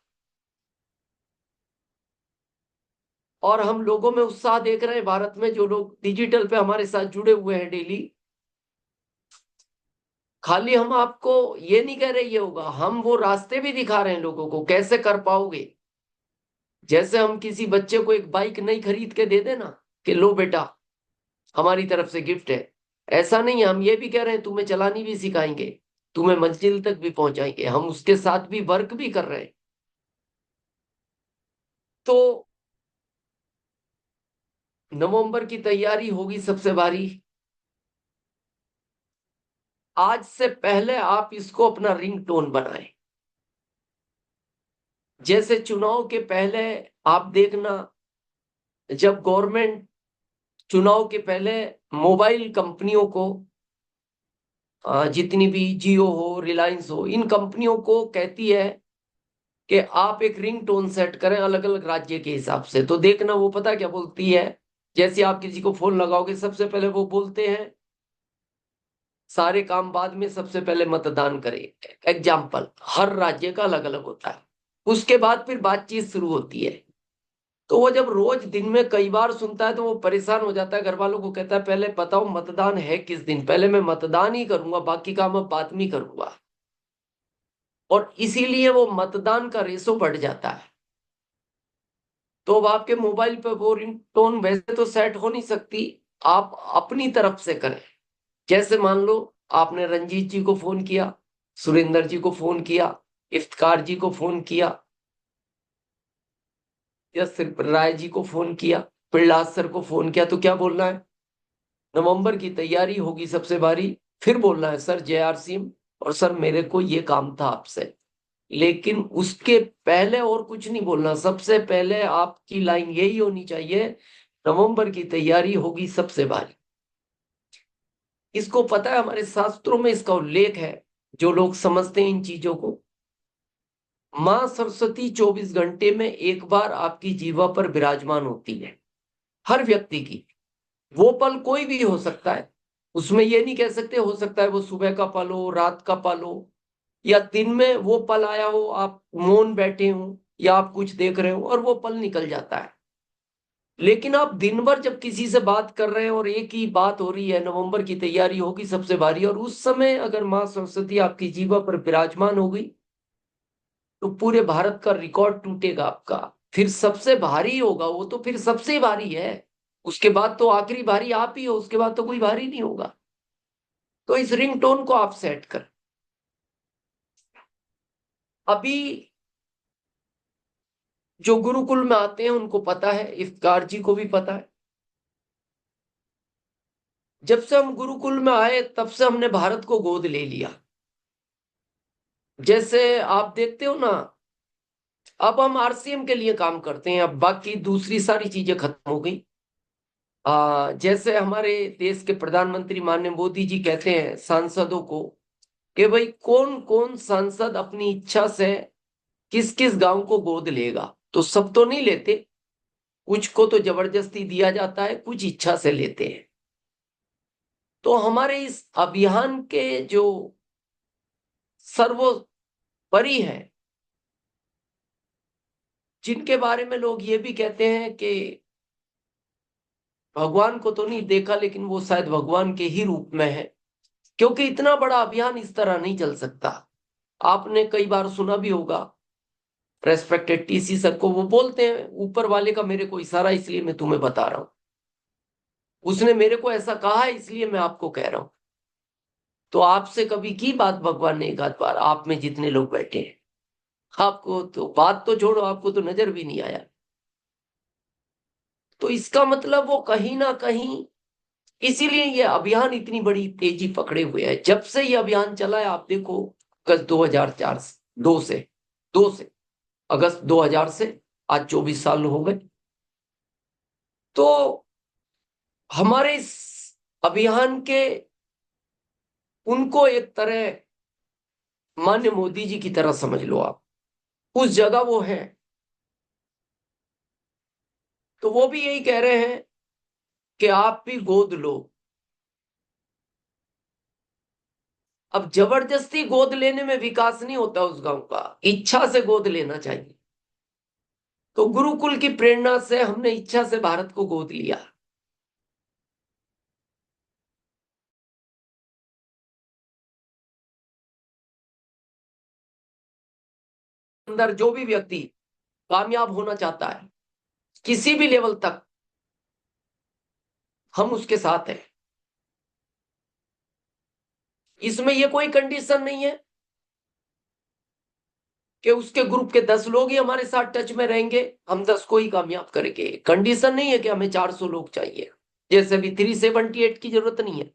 और हम लोगों में उत्साह देख रहे हैं, भारत में जो लोग डिजिटल पे हमारे साथ जुड़े हुए हैं डेली। खाली हम आपको ये नहीं कह रहे ये होगा, हम वो रास्ते भी दिखा रहे हैं लोगों को कैसे कर पाओगे। जैसे हम किसी बच्चे को एक बाइक नई खरीद के दे देना कि लो बेटा हमारी तरफ से गिफ्ट है, ऐसा नहीं है। हम ये भी कह रहे हैं तुम्हें चलानी भी सिखाएंगे, तुम्हें मंजिल तक भी पहुंचाएंगे, हम उसके साथ भी वर्क भी कर रहे हैं। तो नवंबर की तैयारी होगी सबसे भारी। आज से पहले आप इसको अपना रिंगटोन बनाएं। जैसे चुनाव के पहले आप देखना, जब गवर्नमेंट चुनाव के पहले मोबाइल कंपनियों को, जितनी भी जियो हो रिलायंस हो, इन कंपनियों को कहती है कि आप एक रिंगटोन सेट करें अलग अलग राज्य के हिसाब से। तो देखना वो पता क्या बोलती है, जैसे आप किसी को फोन लगाओगे सबसे पहले वो बोलते हैं सारे काम बाद में, सबसे पहले मतदान करें। एग्जाम्पल हर राज्य का अलग अलग होता है, उसके बाद फिर बातचीत शुरू होती है। तो वो जब रोज दिन में कई बार सुनता है तो वो परेशान हो जाता है, घर वालों को कहता है पहले बताओ मतदान है किस दिन, पहले मैं मतदान ही करूंगा, बाकी काम अब बाद में करूंगा। और इसीलिए वो मतदान का रेशो बढ़ जाता है। तो अब आपके मोबाइल पर वो रिंगटोन वैसे तो सेट हो नहीं सकती, आप अपनी तरफ से करें। जैसे मान लो आपने रंजीत जी को फोन किया, सुरेंद्र जी को फोन किया, इफ्तिकार जी को फोन किया, या सिर्फ राय जी को फोन किया, प्रहलाद सर को फोन किया, तो क्या बोलना है, नवंबर की तैयारी होगी सबसे भारी। फिर बोलना है सर जय आर सिंह, और सर मेरे को ये काम था आपसे। लेकिन उसके पहले और कुछ नहीं बोलना, सबसे पहले आपकी लाइन यही होनी चाहिए, नवंबर की तैयारी होगी सबसे भारी। इसको पता है, हमारे शास्त्रों में इसका उल्लेख है, जो लोग समझते हैं इन चीजों को। मां सरस्वती 24 घंटे में एक बार आपकी जीवा पर विराजमान होती है, हर व्यक्ति की। वो पल कोई भी हो सकता है, उसमें ये नहीं कह सकते हो सकता है वो सुबह का पल हो, रात का पल हो, या दिन में वो पल आया हो, आप मौन बैठे हो या आप कुछ देख रहे हो और वो पल निकल जाता है। लेकिन आप दिन भर जब किसी से बात कर रहे हैं और एक ही बात हो रही है, नवंबर की तैयारी होगी सबसे भारी, और उस समय अगर मां सरस्वती आपकी जीवा पर विराजमान हो गई तो पूरे भारत का रिकॉर्ड टूटेगा आपका। फिर सबसे भारी होगा वो, तो फिर सबसे भारी है। उसके बाद तो आखिरी भारी आप ही हो, उसके बाद तो कोई भारी नहीं होगा। तो इस रिंगटोन को आप सेट कर। अभी जो गुरुकुल में आते हैं उनको पता है, इफ्तिकार जी को भी पता है। जब से हम गुरुकुल में आए तब से हमने भारत को गोद ले लिया। जैसे आप देखते हो ना, अब हम आरसीएम के लिए काम करते हैं, अब बाकी दूसरी सारी चीजें खत्म हो गई। जैसे हमारे देश के प्रधानमंत्री माननीय मोदी जी कहते हैं सांसदों को कि भाई कौन कौन सांसद अपनी इच्छा से किस किस गांव को गोद लेगा, तो सब तो नहीं लेते, कुछ को तो जबरदस्ती दिया जाता है, कुछ इच्छा से लेते हैं। तो हमारे इस अभियान के जो सर्वोपरि है, जिनके बारे में लोग ये भी कहते हैं कि भगवान को तो नहीं देखा लेकिन वो शायद भगवान के ही रूप में है, क्योंकि इतना बड़ा अभियान इस तरह नहीं चल सकता। आपने कई बार सुना भी होगा रेस्पेक्टेड टीसी सर को, वो बोलते हैं ऊपर वाले का मेरे को इशारा, इसलिए मैं तुम्हें बता रहा हूं, उसने मेरे को ऐसा कहा है इसलिए मैं आपको कह रहा हूं। तो आपसे कभी की बात भगवान ने एक आध बार, आप में जितने लोग बैठे हैं? आपको तो बात तो छोड़ो, आपको तो नजर भी नहीं आया। तो इसका मतलब वो कहीं ना कहीं, इसीलिए ये अभियान इतनी बड़ी तेजी पकड़े हुए है। जब से ये अभियान चला है, आप देखो, अगस्त 2004 से, दो से अगस्त 2000 से आज 24 साल हो गए। तो हमारे इस अभियान के, उनको एक तरह मान्य मोदी जी की तरह समझ लो आप, उस जगह वो है। तो वो भी यही कह रहे हैं कि आप भी गोद लो। अब जबरदस्ती गोद लेने में विकास नहीं होता उस गांव का, इच्छा से गोद लेना चाहिए। तो गुरुकुल की प्रेरणा से हमने इच्छा से भारत को गोद लिया। अंदर जो भी व्यक्ति कामयाब होना चाहता है किसी भी लेवल तक, हम उसके साथ हैं। इसमें ये कोई कंडीशन नहीं है कि उसके ग्रुप के 10 लोग ही हमारे साथ टच में रहेंगे, हम 10 को ही कामयाब करेंगे। कंडीशन नहीं है कि हमें 400 लोग चाहिए, जैसे भी 378 की जरूरत नहीं है।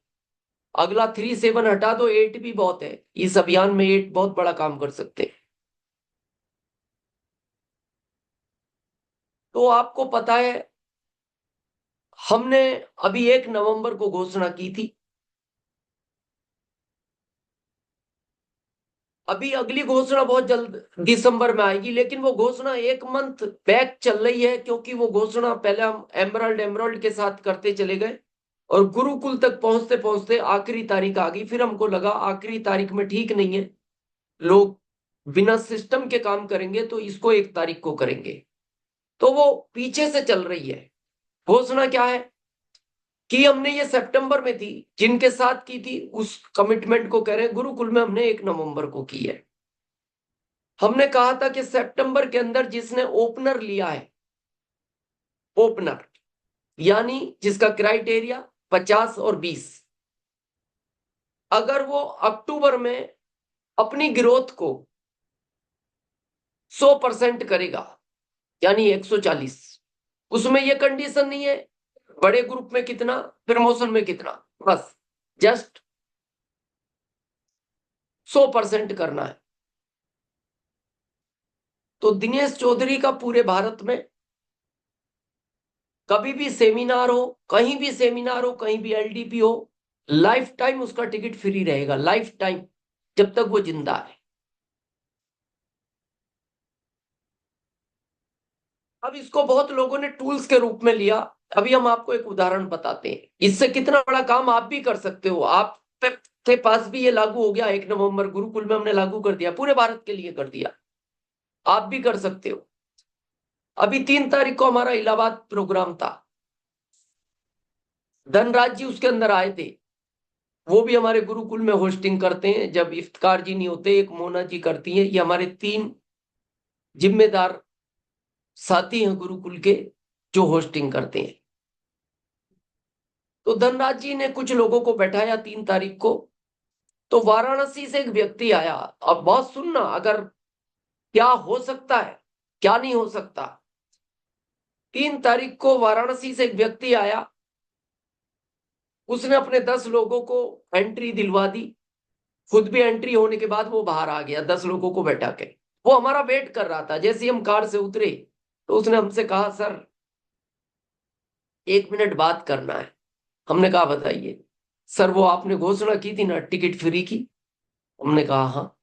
अगला 37 हटा दो, 8 भी बहुत है। इस अभियान में 8 बहुत बड़ा काम कर सकते हैं। तो आपको पता है, हमने अभी 1 नवंबर को घोषणा की थी। अभी अगली घोषणा बहुत जल्द दिसंबर में आएगी, लेकिन वो घोषणा 1 मंथ बैक चल रही है, क्योंकि वो घोषणा पहले हम एमराल्ड के साथ करते चले गए और गुरुकुल तक पहुंचते पहुंचते आखिरी तारीख आ गई। फिर हमको लगा आखिरी तारीख में ठीक नहीं है, लोग बिना सिस्टम के काम करेंगे, तो इसको 1 तारीख को करेंगे। तो वो पीछे से चल रही है। घोषणा क्या है कि हमने ये सितंबर में थी, जिनके साथ की थी उस कमिटमेंट को कह रहे हैं गुरुकुल में हमने 1 नवंबर को की है। हमने कहा था कि सितंबर के अंदर जिसने ओपनर लिया है, ओपनर यानी जिसका क्राइटेरिया 50 और 20, अगर वो अक्टूबर में अपनी ग्रोथ को 100% करेगा, यानी 140, उसमें ये कंडीशन नहीं है बड़े ग्रुप में कितना, प्रमोशन में कितना, बस जस्ट 100% करना है। तो दिनेश चौधरी का पूरे भारत में कभी भी सेमिनार हो, कहीं भी सेमिनार हो, कहीं भी एलडीपी हो, लाइफ टाइम उसका टिकट फ्री रहेगा, लाइफ टाइम, जब तक वो जिंदा है। अब इसको बहुत लोगों ने टूल्स के रूप में लिया। अभी हम आपको एक उदाहरण बताते हैं, इससे कितना बड़ा काम आप भी कर सकते हो। आप के पास भी ये लागू हो गया, 1 नवंबर गुरुकुल में हमने लागू कर दिया, पूरे भारत के लिए कर दिया, आप भी कर सकते हो। अभी 3 तारीख को हमारा इलाहाबाद प्रोग्राम था, धनराज जी उसके अंदर आए थे। वो भी हमारे गुरुकुल में होस्टिंग करते हैं, जब इफ्तिकार जी नहीं होते, एक मोना जी करती हैं। ये हमारे 3 जिम्मेदार साथी हैं गुरुकुल के जो होस्टिंग करते हैं। तो धनराज जी ने कुछ लोगों को बैठाया 3 तारीख को। तो वाराणसी से एक व्यक्ति आया। अब बहुत सुनना, अगर क्या हो सकता है क्या नहीं हो सकता। 3 तारीख को वाराणसी से एक व्यक्ति आया, उसने अपने 10 लोगों को एंट्री दिलवा दी, खुद भी एंट्री होने के बाद वो बाहर आ गया 10 लोगों को बैठा के। वो हमारा वेट कर रहा था। जैसे ही हम कार से उतरे तो उसने हमसे कहा, सर 1 मिनट बात करना है। हमने कहा बताइए। सर वो आपने घोषणा की थी ना टिकट फ्री की। हमने कहा हाँ।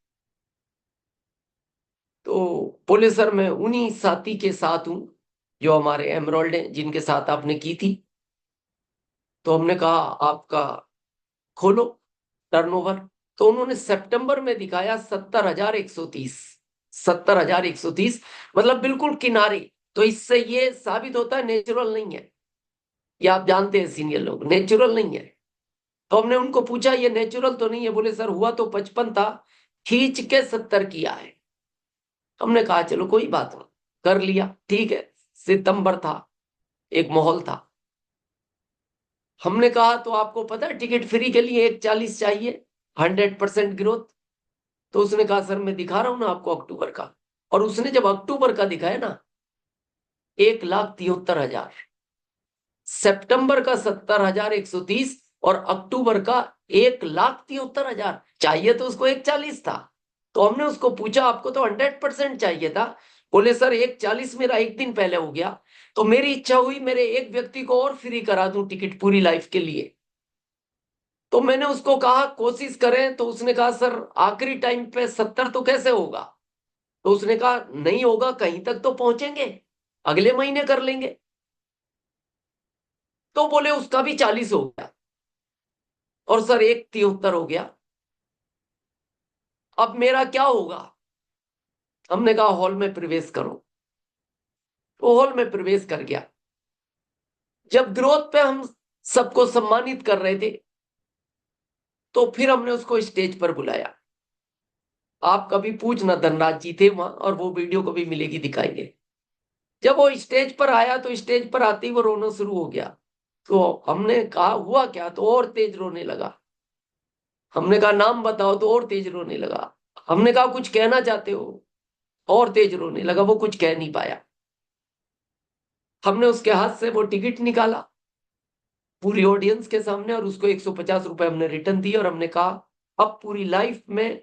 तो बोले सर मैं उन्हीं साथी के साथ हूं जो हमारे एमरोल्ड हैं, जिनके साथ आपने की थी। तो हमने कहा आपका खोलो टर्नओवर। तो उन्होंने सितंबर में दिखाया 70,130, 70,130, मतलब बिल्कुल किनारे। तो इससे ये साबित होता है नेचुरल नहीं है। ये आप जानते हैं सीनियर लोग, नेचुरल नहीं है। तो हमने उनको पूछा ये नेचुरल तो नहीं है। बोले सर हुआ तो 55 था, खींच के 70 किया है। हमने कहा चलो कोई बात नहीं, कर लिया, ठीक है। सितंबर था, एक माहौल था। हमने कहा तो आपको पता है टिकट फ्री के लिए 140 चाहिए। 100% ग्रोथ। तो उसने कहा सर मैं दिखा रहा हूं ना आपको अक्टूबर का। और उसने जब अक्टूबर का दिखाया ना 1,73,000, सितंबर का 70,130 और अक्टूबर का 1,73,000, चाहिए तो उसको 1,40 था। तो हमने उसको पूछा आपको तो 100% चाहिए था। बोले सर 1,40 मेरा एक दिन पहले हो गया, तो मेरी इच्छा हुई मेरे एक व्यक्ति को और फ्री करा दूं टिकट पूरी लाइफ के लिए। तो मैंने उसको कहा कोशिश करें, तो उसने कहा सर आखिरी टाइम पे 70 तो कैसे होगा। तो उसने कहा नहीं होगा, कहीं तक तो पहुंचेंगे, अगले महीने कर लेंगे। तो बोले उसका भी 40 हो गया और सर 1,73 हो गया, अब मेरा क्या होगा। हमने कहा हॉल में प्रवेश करो। तो हॉल में प्रवेश कर गया। जब ग्रोथ पे हम सबको सम्मानित कर रहे थे तो फिर हमने उसको स्टेज पर बुलाया। आप कभी पूछना, धनराज जी थे वहां और वो वीडियो कभी मिलेगी दिखाएंगे। जब वो स्टेज पर आया तो स्टेज पर आते ही वो रोना शुरू हो गया। तो हमने कहा हुआ क्या, तो और तेज रोने लगा। हमने कहा नाम बताओ, तो और तेज रोने लगा। हमने कहा कुछ कहना चाहते हो, और तेज रोने लगा। वो कुछ कह नहीं पाया। हमने उसके हाथ से वो टिकट निकाला पूरी ऑडियंस के सामने और उसको 150 रुपए हमने रिटर्न दिए और हमने कहा अब पूरी लाइफ में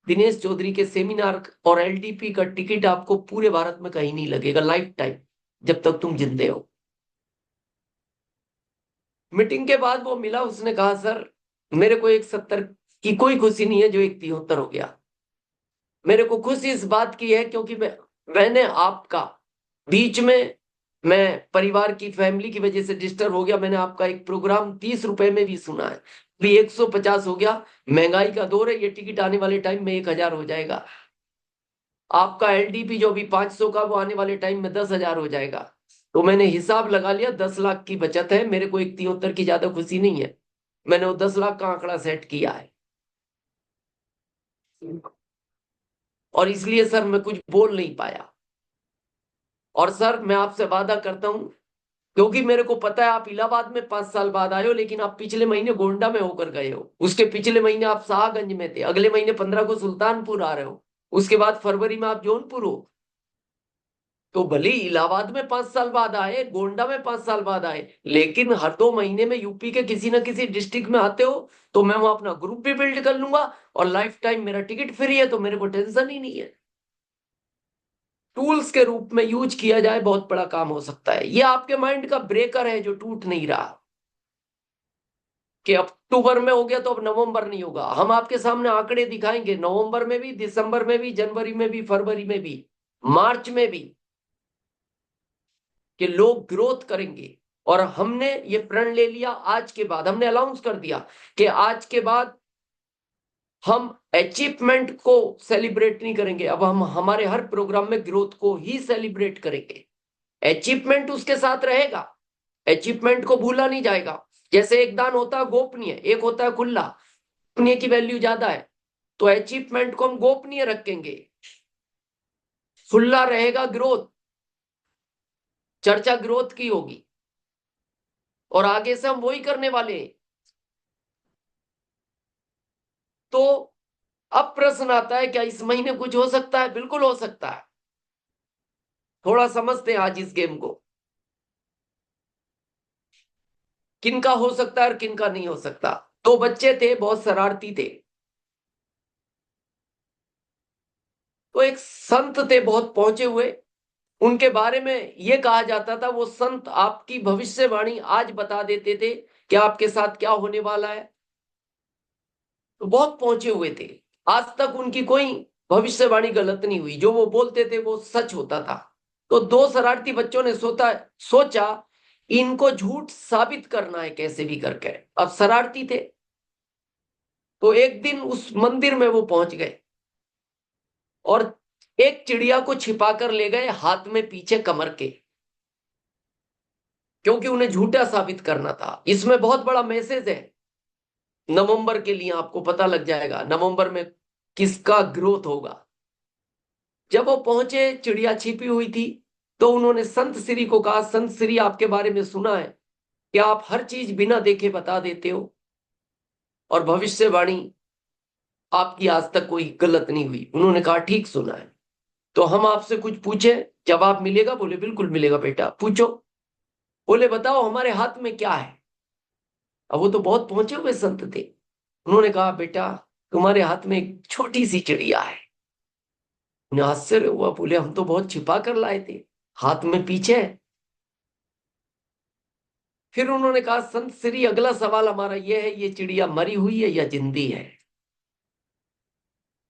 दिनेश चौधरी के सेमिनार और एलडीपी का टिकट आपको पूरे भारत में कहीं नहीं लगेगा, लाइफ टाइम, जब तक तुम जिंदे हो। मीटिंग के बाद वो मिला, उसने कहा सर मेरे को 1,70 की कोई खुशी नहीं है जो 1,73 हो गया। मेरे को खुशी इस बात की है क्योंकि मैंने आपका बीच में, मैं परिवार की फैमिली की वजह से डिस्टर्ब हो गया, मैंने आपका एक प्रोग्राम 30 रुपए में भी सुना है, अभी 150 हो गया। महंगाई का दौर है, ये टिकट आने वाले टाइम में 1,000 हो जाएगा। आपका एलडीपी जो अभी 500 का, वो आने वाले टाइम में 10,000 हो जाएगा। तो मैंने हिसाब लगा लिया 10 लाख की बचत है, मेरे को 1,73 की ज्यादा खुशी नहीं है। मैंने वो 10 लाख का आंकड़ा सेट किया है। और इसलिए सर मैं कुछ बोल नहीं पाया। और सर मैं आपसे वादा करता हूं, क्योंकि मेरे को पता है आप इलाहाबाद में 5 साल बाद आए हो, लेकिन आप पिछले महीने गोंडा में होकर गए हो, उसके पिछले महीने आप शाहगंज में थे, अगले महीने 15 को सुल्तानपुर आ रहे हो, उसके बाद फरवरी में आप जौनपुर हो। तो भले ही इलाहाबाद में 5 साल बाद आए, गोंडा में 5 साल बाद आए, लेकिन हर 2 महीने में यूपी के किसी ना किसी डिस्ट्रिक्ट में आते हो, तो मैं वहां अपना ग्रुप भी बिल्ड कर लूंगा और लाइफ टाइम मेरा टिकट फ्री है, तो मेरे को टेंशन ही नहीं है। टूल्स के रूप में यूज किया जाए, बहुत बड़ा काम हो सकता है। ये आपके माइंड का ब्रेकर है जो टूट नहीं रहा कि अक्टूबर में हो गया तो अब नवंबर नहीं होगा। हम आपके सामने आंकड़े दिखाएंगे, नवंबर में भी, दिसंबर में भी, जनवरी में भी, फरवरी में भी, मार्च में भी, कि लोग ग्रोथ करेंगे। और हमने ये प्रण ले लिया, आज के बाद हमने अनाउंस कर दिया कि आज के बाद हम अचीवमेंट को सेलिब्रेट नहीं करेंगे, अब हम हमारे हर प्रोग्राम में ग्रोथ को ही सेलिब्रेट करेंगे। अचीवमेंट उसके साथ रहेगा, अचीवमेंट को भूला नहीं जाएगा। जैसे एक दान होता है गोपनीय, एक होता है खुला, गोपनीय की वैल्यू ज्यादा है, तो अचीवमेंट को हम गोपनीय रखेंगे, खुला रहेगा ग्रोथ, चर्चा ग्रोथ की होगी और आगे से हम वही करने वाले हैं। तो अब प्रश्न आता है क्या इस महीने कुछ हो सकता है? बिल्कुल हो सकता है। थोड़ा समझते हैं आज इस गेम को, किनका हो सकता है और किनका नहीं हो सकता। 2 बच्चे थे, बहुत शरारती थे। तो एक संत थे बहुत पहुंचे हुए, उनके बारे में यह कहा जाता था वो संत आपकी भविष्यवाणी आज बता देते थे कि आपके साथ क्या होने वाला है। तो बहुत पहुंचे हुए थे, आज तक उनकी कोई भविष्यवाणी गलत नहीं हुई, जो वो बोलते थे वो सच होता था। तो 2 शरारती बच्चों ने सोचा इनको झूठ साबित करना है कैसे भी करके। अब शरारती थे, तो एक दिन उस मंदिर में वो पहुंच गए और एक चिड़िया को छिपा कर ले गए हाथ में पीछे कमर के, क्योंकि उन्हें झूठा साबित करना था। इसमें बहुत बड़ा मैसेज है, नवंबर के लिए आपको पता लग जाएगा नवंबर में किसका ग्रोथ होगा। जब वो पहुंचे, चिड़िया छिपी हुई थी, तो उन्होंने संत श्री को कहा, संत श्री आपके बारे में सुना है, कि आप हर चीज बिना देखे बता देते हो और भविष्यवाणी आपकी आज तक कोई गलत नहीं हुई। उन्होंने कहा ठीक सुना है। तो हम आपसे कुछ पूछे, जवाब मिलेगा? बोले बिल्कुल मिलेगा बेटा, पूछो। बोले बताओ हमारे हाथ में क्या है। अब वो तो बहुत पहुंचे हुए संत थे। उन्होंने कहा बेटा तुम्हारे हाथ में एक छोटी सी चिड़िया है। उन्हें आश्चर्य हुआ, बोले हम तो बहुत छिपा कर लाए थे, हाथ में पीछे है। फिर उन्होंने कहा संत श्री अगला सवाल हमारा यह है, ये चिड़िया मरी हुई है या जिंदी है?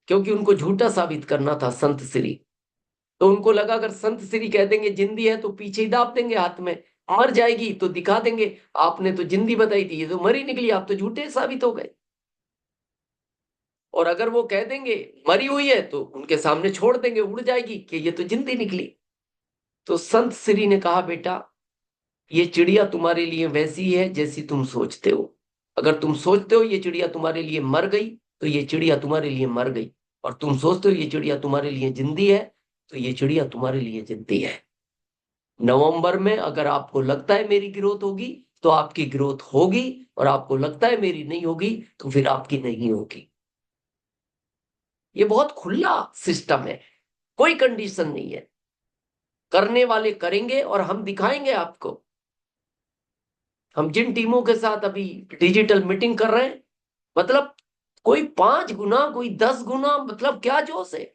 क्योंकि उनको झूठा साबित करना था संत श्री। तो उनको लगा अगर संत श्री कह देंगे जिंदी है तो पीछे ही दाब देंगे हाथ में, मर जाएगी तो दिखा देंगे आपने तो जिंदी बताई थी, ये तो मरी निकली, आप तो झूठे साबित हो गए। और अगर वो कह देंगे मरी हुई है तो उनके सामने छोड़ देंगे, उड़ जाएगी कि ये तो जिंदी निकली। तो संत श्री ने कहा बेटा ये चिड़िया तुम्हारे लिए वैसी है जैसी तुम सोचते हो। अगर तुम सोचते हो ये चिड़िया तुम्हारे लिए मर गई तो ये चिड़िया तुम्हारे लिए मर गई, और तुम सोचते हो ये चिड़िया तुम्हारे लिए जिंदी है तो ये चिड़िया तुम्हारे लिए जिंदी है। नवंबर में अगर आपको लगता है मेरी ग्रोथ होगी तो आपकी ग्रोथ होगी, और आपको लगता है मेरी नहीं होगी तो फिर आपकी नहीं होगी। ये बहुत खुला सिस्टम है, कोई कंडीशन नहीं है। करने वाले करेंगे और हम दिखाएंगे आपको। हम जिन टीमों के साथ अभी डिजिटल मीटिंग कर रहे हैं, मतलब कोई 5 गुना कोई 10 गुना, मतलब क्या जोश है।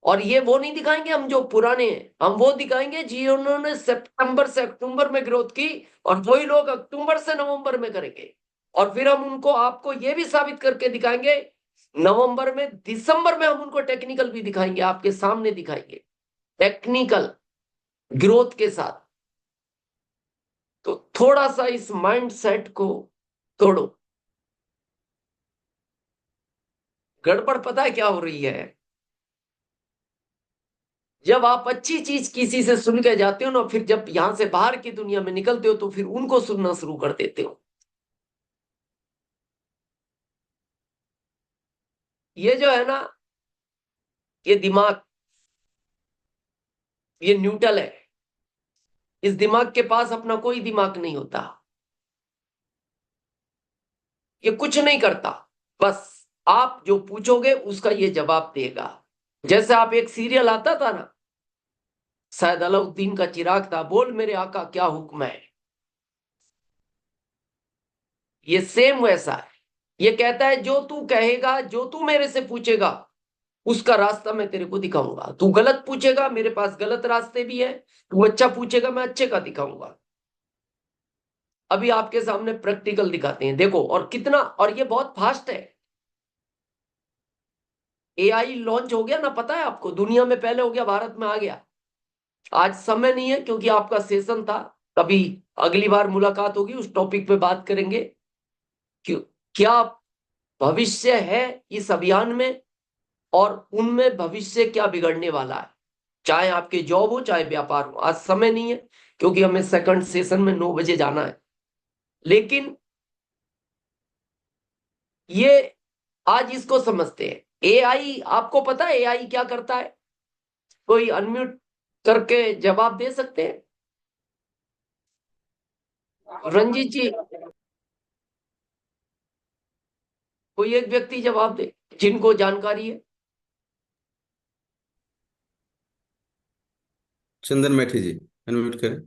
और ये वो नहीं दिखाएंगे हम जो पुराने हैं, हम वो दिखाएंगे जिन्होंने सितंबर से अक्टूबर में ग्रोथ की, और वही लोग अक्टूबर से नवंबर में करेंगे। और फिर हम उनको आपको ये भी साबित करके दिखाएंगे, नवंबर में दिसंबर में हम उनको टेक्निकल भी दिखाएंगे, आपके सामने दिखाएंगे टेक्निकल ग्रोथ के साथ। तो थोड़ा सा इस माइंड सेट को तोड़ो। गड़बड़ पता है क्या हो रही है? जब आप अच्छी चीज किसी से सुन के जाते हो ना, फिर जब यहां से बाहर की दुनिया में निकलते हो तो फिर उनको सुनना शुरू कर देते हो। ये जो है ना, ये दिमाग, ये न्यूट्रल है। इस दिमाग के पास अपना कोई दिमाग नहीं होता, ये कुछ नहीं करता, बस आप जो पूछोगे उसका ये जवाब देगा। जैसे आप एक सीरियल आता था ना, शायद अलाउद्दीन का चिराग था, बोल मेरे आका क्या हुक्म है। ये सेम वैसा है। ये कहता है जो तू कहेगा, जो तू मेरे से पूछेगा उसका रास्ता मैं तेरे को दिखाऊंगा। तू गलत पूछेगा, मेरे पास गलत रास्ते भी है। तू अच्छा पूछेगा, मैं अच्छे का दिखाऊंगा। अभी आपके सामने प्रैक्टिकल दिखाते हैं, देखो। और कितना, और ये बहुत फास्ट है। एआई लॉन्च हो गया ना, पता है आपको? दुनिया में पहले हो गया, भारत में आ गया। आज समय नहीं है क्योंकि आपका सेशन था, कभी अगली बार मुलाकात होगी उस टॉपिक पे बात करेंगे कि क्या भविष्य है इस अभियान में, और उनमें भविष्य क्या बिगड़ने वाला है, चाहे आपके जॉब हो चाहे व्यापार हो। आज समय नहीं है क्योंकि हमें सेकंड सेशन में 9 बजे जाना है। लेकिन ये आज इसको समझते हैं। एआई, आपको पता है एआई क्या करता है? कोई अनम्यूट करके जवाब दे सकते हैं? रंजीत जी, कोई एक व्यक्ति जवाब दे जिनको जानकारी है। चंदन मैठी जी, अनम्यूट करें।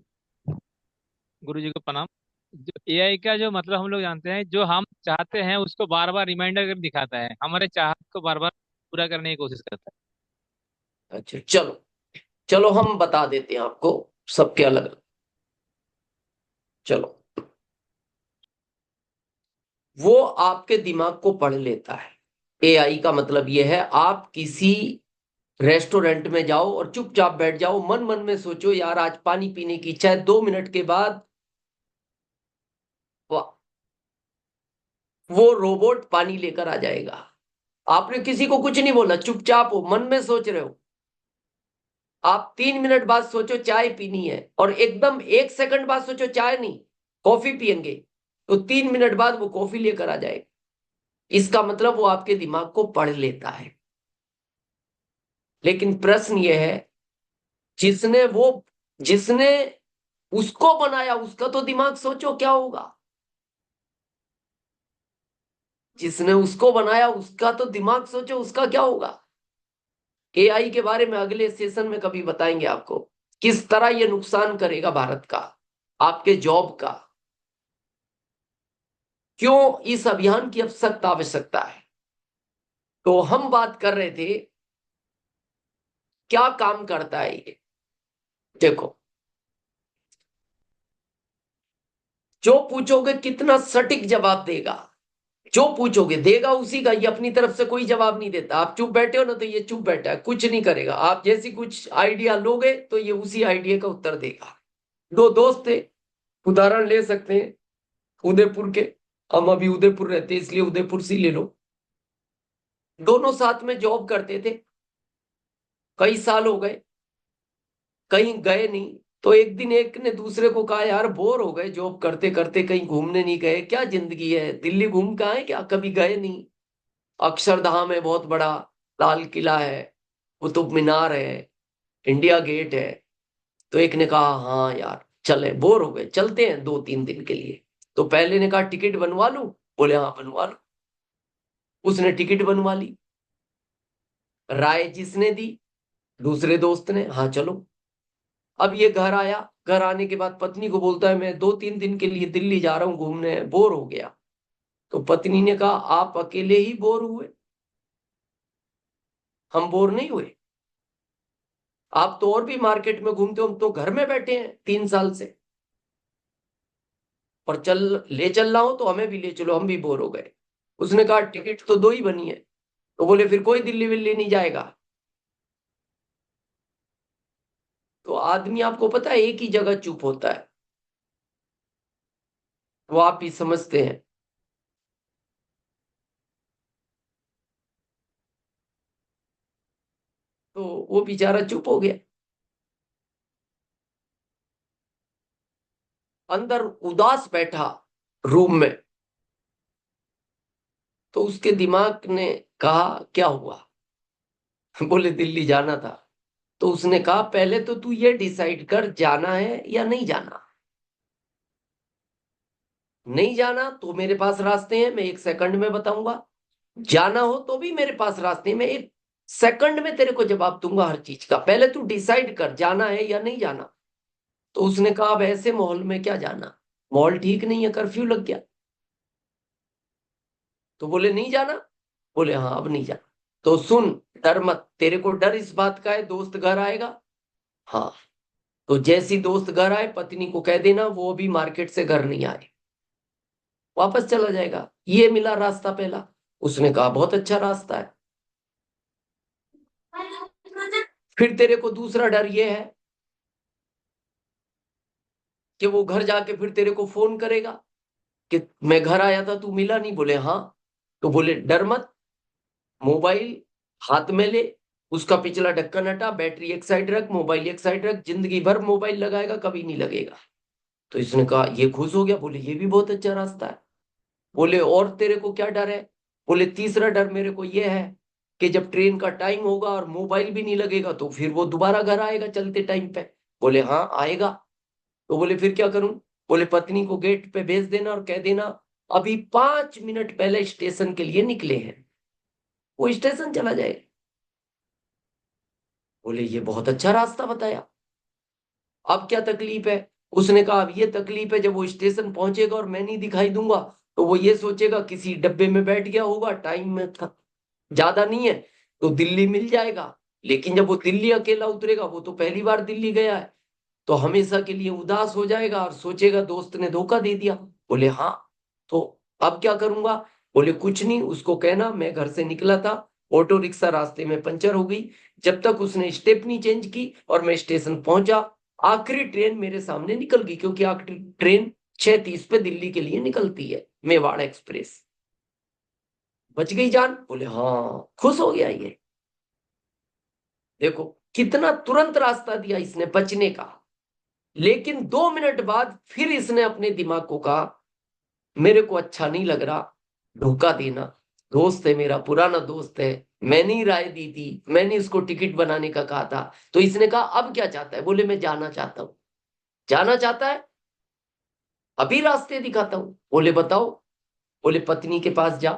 गुरु जी को प्रणाम। जो एआई का जो मतलब हम लोग जानते हैं, जो हम चाहते हैं उसको बार बार रिमाइंडर कर दिखाता है, हमारे चाहत को बार बार पूरा करने की कोशिश करता अच्छा चलो, चलो हम बता देते हैं आपको, सबके अलग अलग। चलो, वो आपके दिमाग को पढ़ लेता है। एआई का मतलब यह है, आप किसी रेस्टोरेंट में जाओ और चुपचाप बैठ जाओ, मन मन में सोचो यार आज पानी पीने की इच्छा है, 2 मिनट के बाद वो रोबोट पानी लेकर आ जाएगा। आपने किसी को कुछ नहीं बोला, चुपचाप हो, मन में सोच रहे हो। आप 3 मिनट बाद सोचो चाय पीनी है, और एकदम 1 सेकंड बाद सोचो चाय नहीं कॉफी पियेंगे, तो 3 मिनट बाद वो कॉफी लेकर आ जाएगा। इसका मतलब वो आपके दिमाग को पढ़ लेता है। लेकिन प्रश्न ये है, जिसने वो जिसने उसको बनाया उसका तो दिमाग सोचो क्या होगा। जिसने उसको बनाया उसका तो दिमाग सोचो, उसका क्या होगा। एआई के बारे में अगले सेशन में कभी बताएंगे आपको, किस तरह ये नुकसान करेगा भारत का, आपके जॉब का, क्यों इस अभियान की अब सख्त आवश्यकता है। तो हम बात कर रहे थे क्या काम करता है ये। देखो, जो पूछोगे कितना सटीक जवाब देगा, जो पूछोगे देगा उसी का, ये अपनी तरफ से कोई जवाब नहीं देता। आप चुप बैठे हो ना तो ये चुप बैठा है, कुछ नहीं करेगा। आप जैसी कुछ आइडिया लोगे तो ये उसी आइडिया का उत्तर देगा। दो दोस्त थे, उदाहरण ले सकते हैं उदयपुर के, हम अभी उदयपुर रहते हैं इसलिए उदयपुर से ले लो। दोनों साथ में जॉब करते थे, कई साल हो गए, कहीं गए नहीं। तो एक दिन एक ने दूसरे को कहा, यार बोर हो गए जॉब करते करते, कहीं घूमने नहीं गए, क्या जिंदगी है, दिल्ली घूम के आए क्या, कभी गए नहीं। अक्षरधाम है बहुत बड़ा, लाल किला है, कुतुब मीनार है, इंडिया गेट है। तो एक ने कहा हाँ यार चले, बोर हो गए, चलते हैं 2-3 दिन के लिए। तो पहले ने कहा टिकट बनवा लूं, बोले हाँ बनवा लो। उसने टिकट बनवा ली, राय जिसने दी दूसरे दोस्त ने, हाँ चलो। अब ये घर आया, घर आने के बाद पत्नी को बोलता है मैं 2-3 दिन के लिए दिल्ली जा रहा हूं घूमने, बोर हो गया। तो पत्नी ने कहा आप अकेले ही बोर हुए, हम बोर नहीं हुए। आप तो और भी मार्केट में घूमते हो, हम तो घर में बैठे हैं 3 साल से, और ले चल रहा हूं तो हमें भी ले चलो, हम भी बोर हो गए। उसने कहा टिकट तो 2 ही बनी है। तो बोले फिर कोई दिल्ली विल्ली नहीं जाएगा। तो आदमी आपको पता है एक ही जगह चुप होता है, वो आप ही समझते हैं। तो वो बेचारा चुप हो गया, अंदर उदास बैठा रूम में। तो उसके दिमाग ने कहा क्या हुआ, बोले दिल्ली जाना था। तो उसने कहा पहले तो तू ये डिसाइड कर जाना है या नहीं जाना। नहीं जाना तो मेरे पास रास्ते हैं, मैं 1 सेकंड में बताऊंगा। जाना हो तो भी मेरे पास रास्ते हैं, मैं 1 सेकंड में तेरे को जवाब दूंगा हर चीज का। पहले तू डिसाइड कर जाना है या नहीं जाना। तो उसने कहा अब ऐसे माहौल में क्या जाना, माहौल ठीक नहीं है, कर्फ्यू लग गया। तो बोले नहीं जाना, बोले हाँ अब नहीं जाना। तो सुन, डर मत, तेरे को डर इस बात का है दोस्त घर आएगा। हाँ, तो जैसी दोस्त घर आए पत्नी को कह देना वो अभी मार्केट से घर नहीं आए, वापस चला जाएगा। ये मिला रास्ता पहला। उसने कहा बहुत अच्छा रास्ता है। फिर तेरे को दूसरा डर ये है कि वो घर जाके फिर तेरे को फोन करेगा कि मैं घर आया था तू मिला नहीं, बोले हाँ। तो बोले डर मत, मोबाइल हाथ में ले, उसका पिछला ढक्कन हटा, बैटरी एक साइड रख, मोबाइल एक साइड रख, जिंदगी भर मोबाइल लगाएगा कभी नहीं लगेगा। तो इसने कहा ये खुश हो गया, बोले ये भी बहुत अच्छा रास्ता है। बोले और तेरे को क्या डर है, बोले तीसरा डर मेरे को ये है कि जब ट्रेन का टाइम होगा और मोबाइल भी नहीं लगेगा तो फिर वो दोबारा घर आएगा चलते टाइम पे। बोले हाँ आएगा। तो बोले फिर क्या करूं, बोले पत्नी को गेट पे भेज देना और कह देना अभी 5 मिनट पहले स्टेशन के लिए निकले हैं, वो स्टेशन चला जाएगा। बोले ये बहुत अच्छा रास्ता बताया, अब क्या तकलीफ है। उसने कहा अब ये तकलीफ है जब वो स्टेशन पहुंचेगा और मैं नहीं दिखाई दूंगा तो वो ये सोचेगा किसी डब्बे में बैठ गया होगा, टाइम में था ज्यादा नहीं है तो दिल्ली मिल जाएगा। लेकिन जब वो दिल्ली अकेला उतरेगा, वो तो पहली बार दिल्ली गया है, तो हमेशा के लिए उदास हो जाएगा और सोचेगा दोस्त ने धोखा दे दिया। बोले हाँ, तो अब क्या करूंगा, बोले कुछ नहीं, उसको कहना मैं घर से निकला था, ऑटो रिक्शा रास्ते में पंचर हो गई, जब तक उसने स्टेप नहीं चेंज की और मैं स्टेशन पहुंचा, आखिरी ट्रेन मेरे सामने निकल गई, क्योंकि आखिरी ट्रेन 6:30 पे दिल्ली के लिए निकलती है, मेवाड़ एक्सप्रेस। बच गई जान, बोले हाँ, खुश हो गया ये। देखो कितना तुरंत रास्ता दिया इसने बचने का। लेकिन 2 मिनट बाद फिर इसने अपने दिमाग को कहा मेरे को अच्छा नहीं लग रहा धोखा देना, दोस्त है मेरा, पुराना दोस्त है, मैंने ही राय दी थी, मैंने उसको टिकट बनाने का कहा था। तो इसने कहा अब क्या चाहता है, बोले मैं जाना चाहता हूं। जाना चाहता है, अभी रास्ते दिखाता हूं। बोले बताओ, बोले पत्नी के पास जा,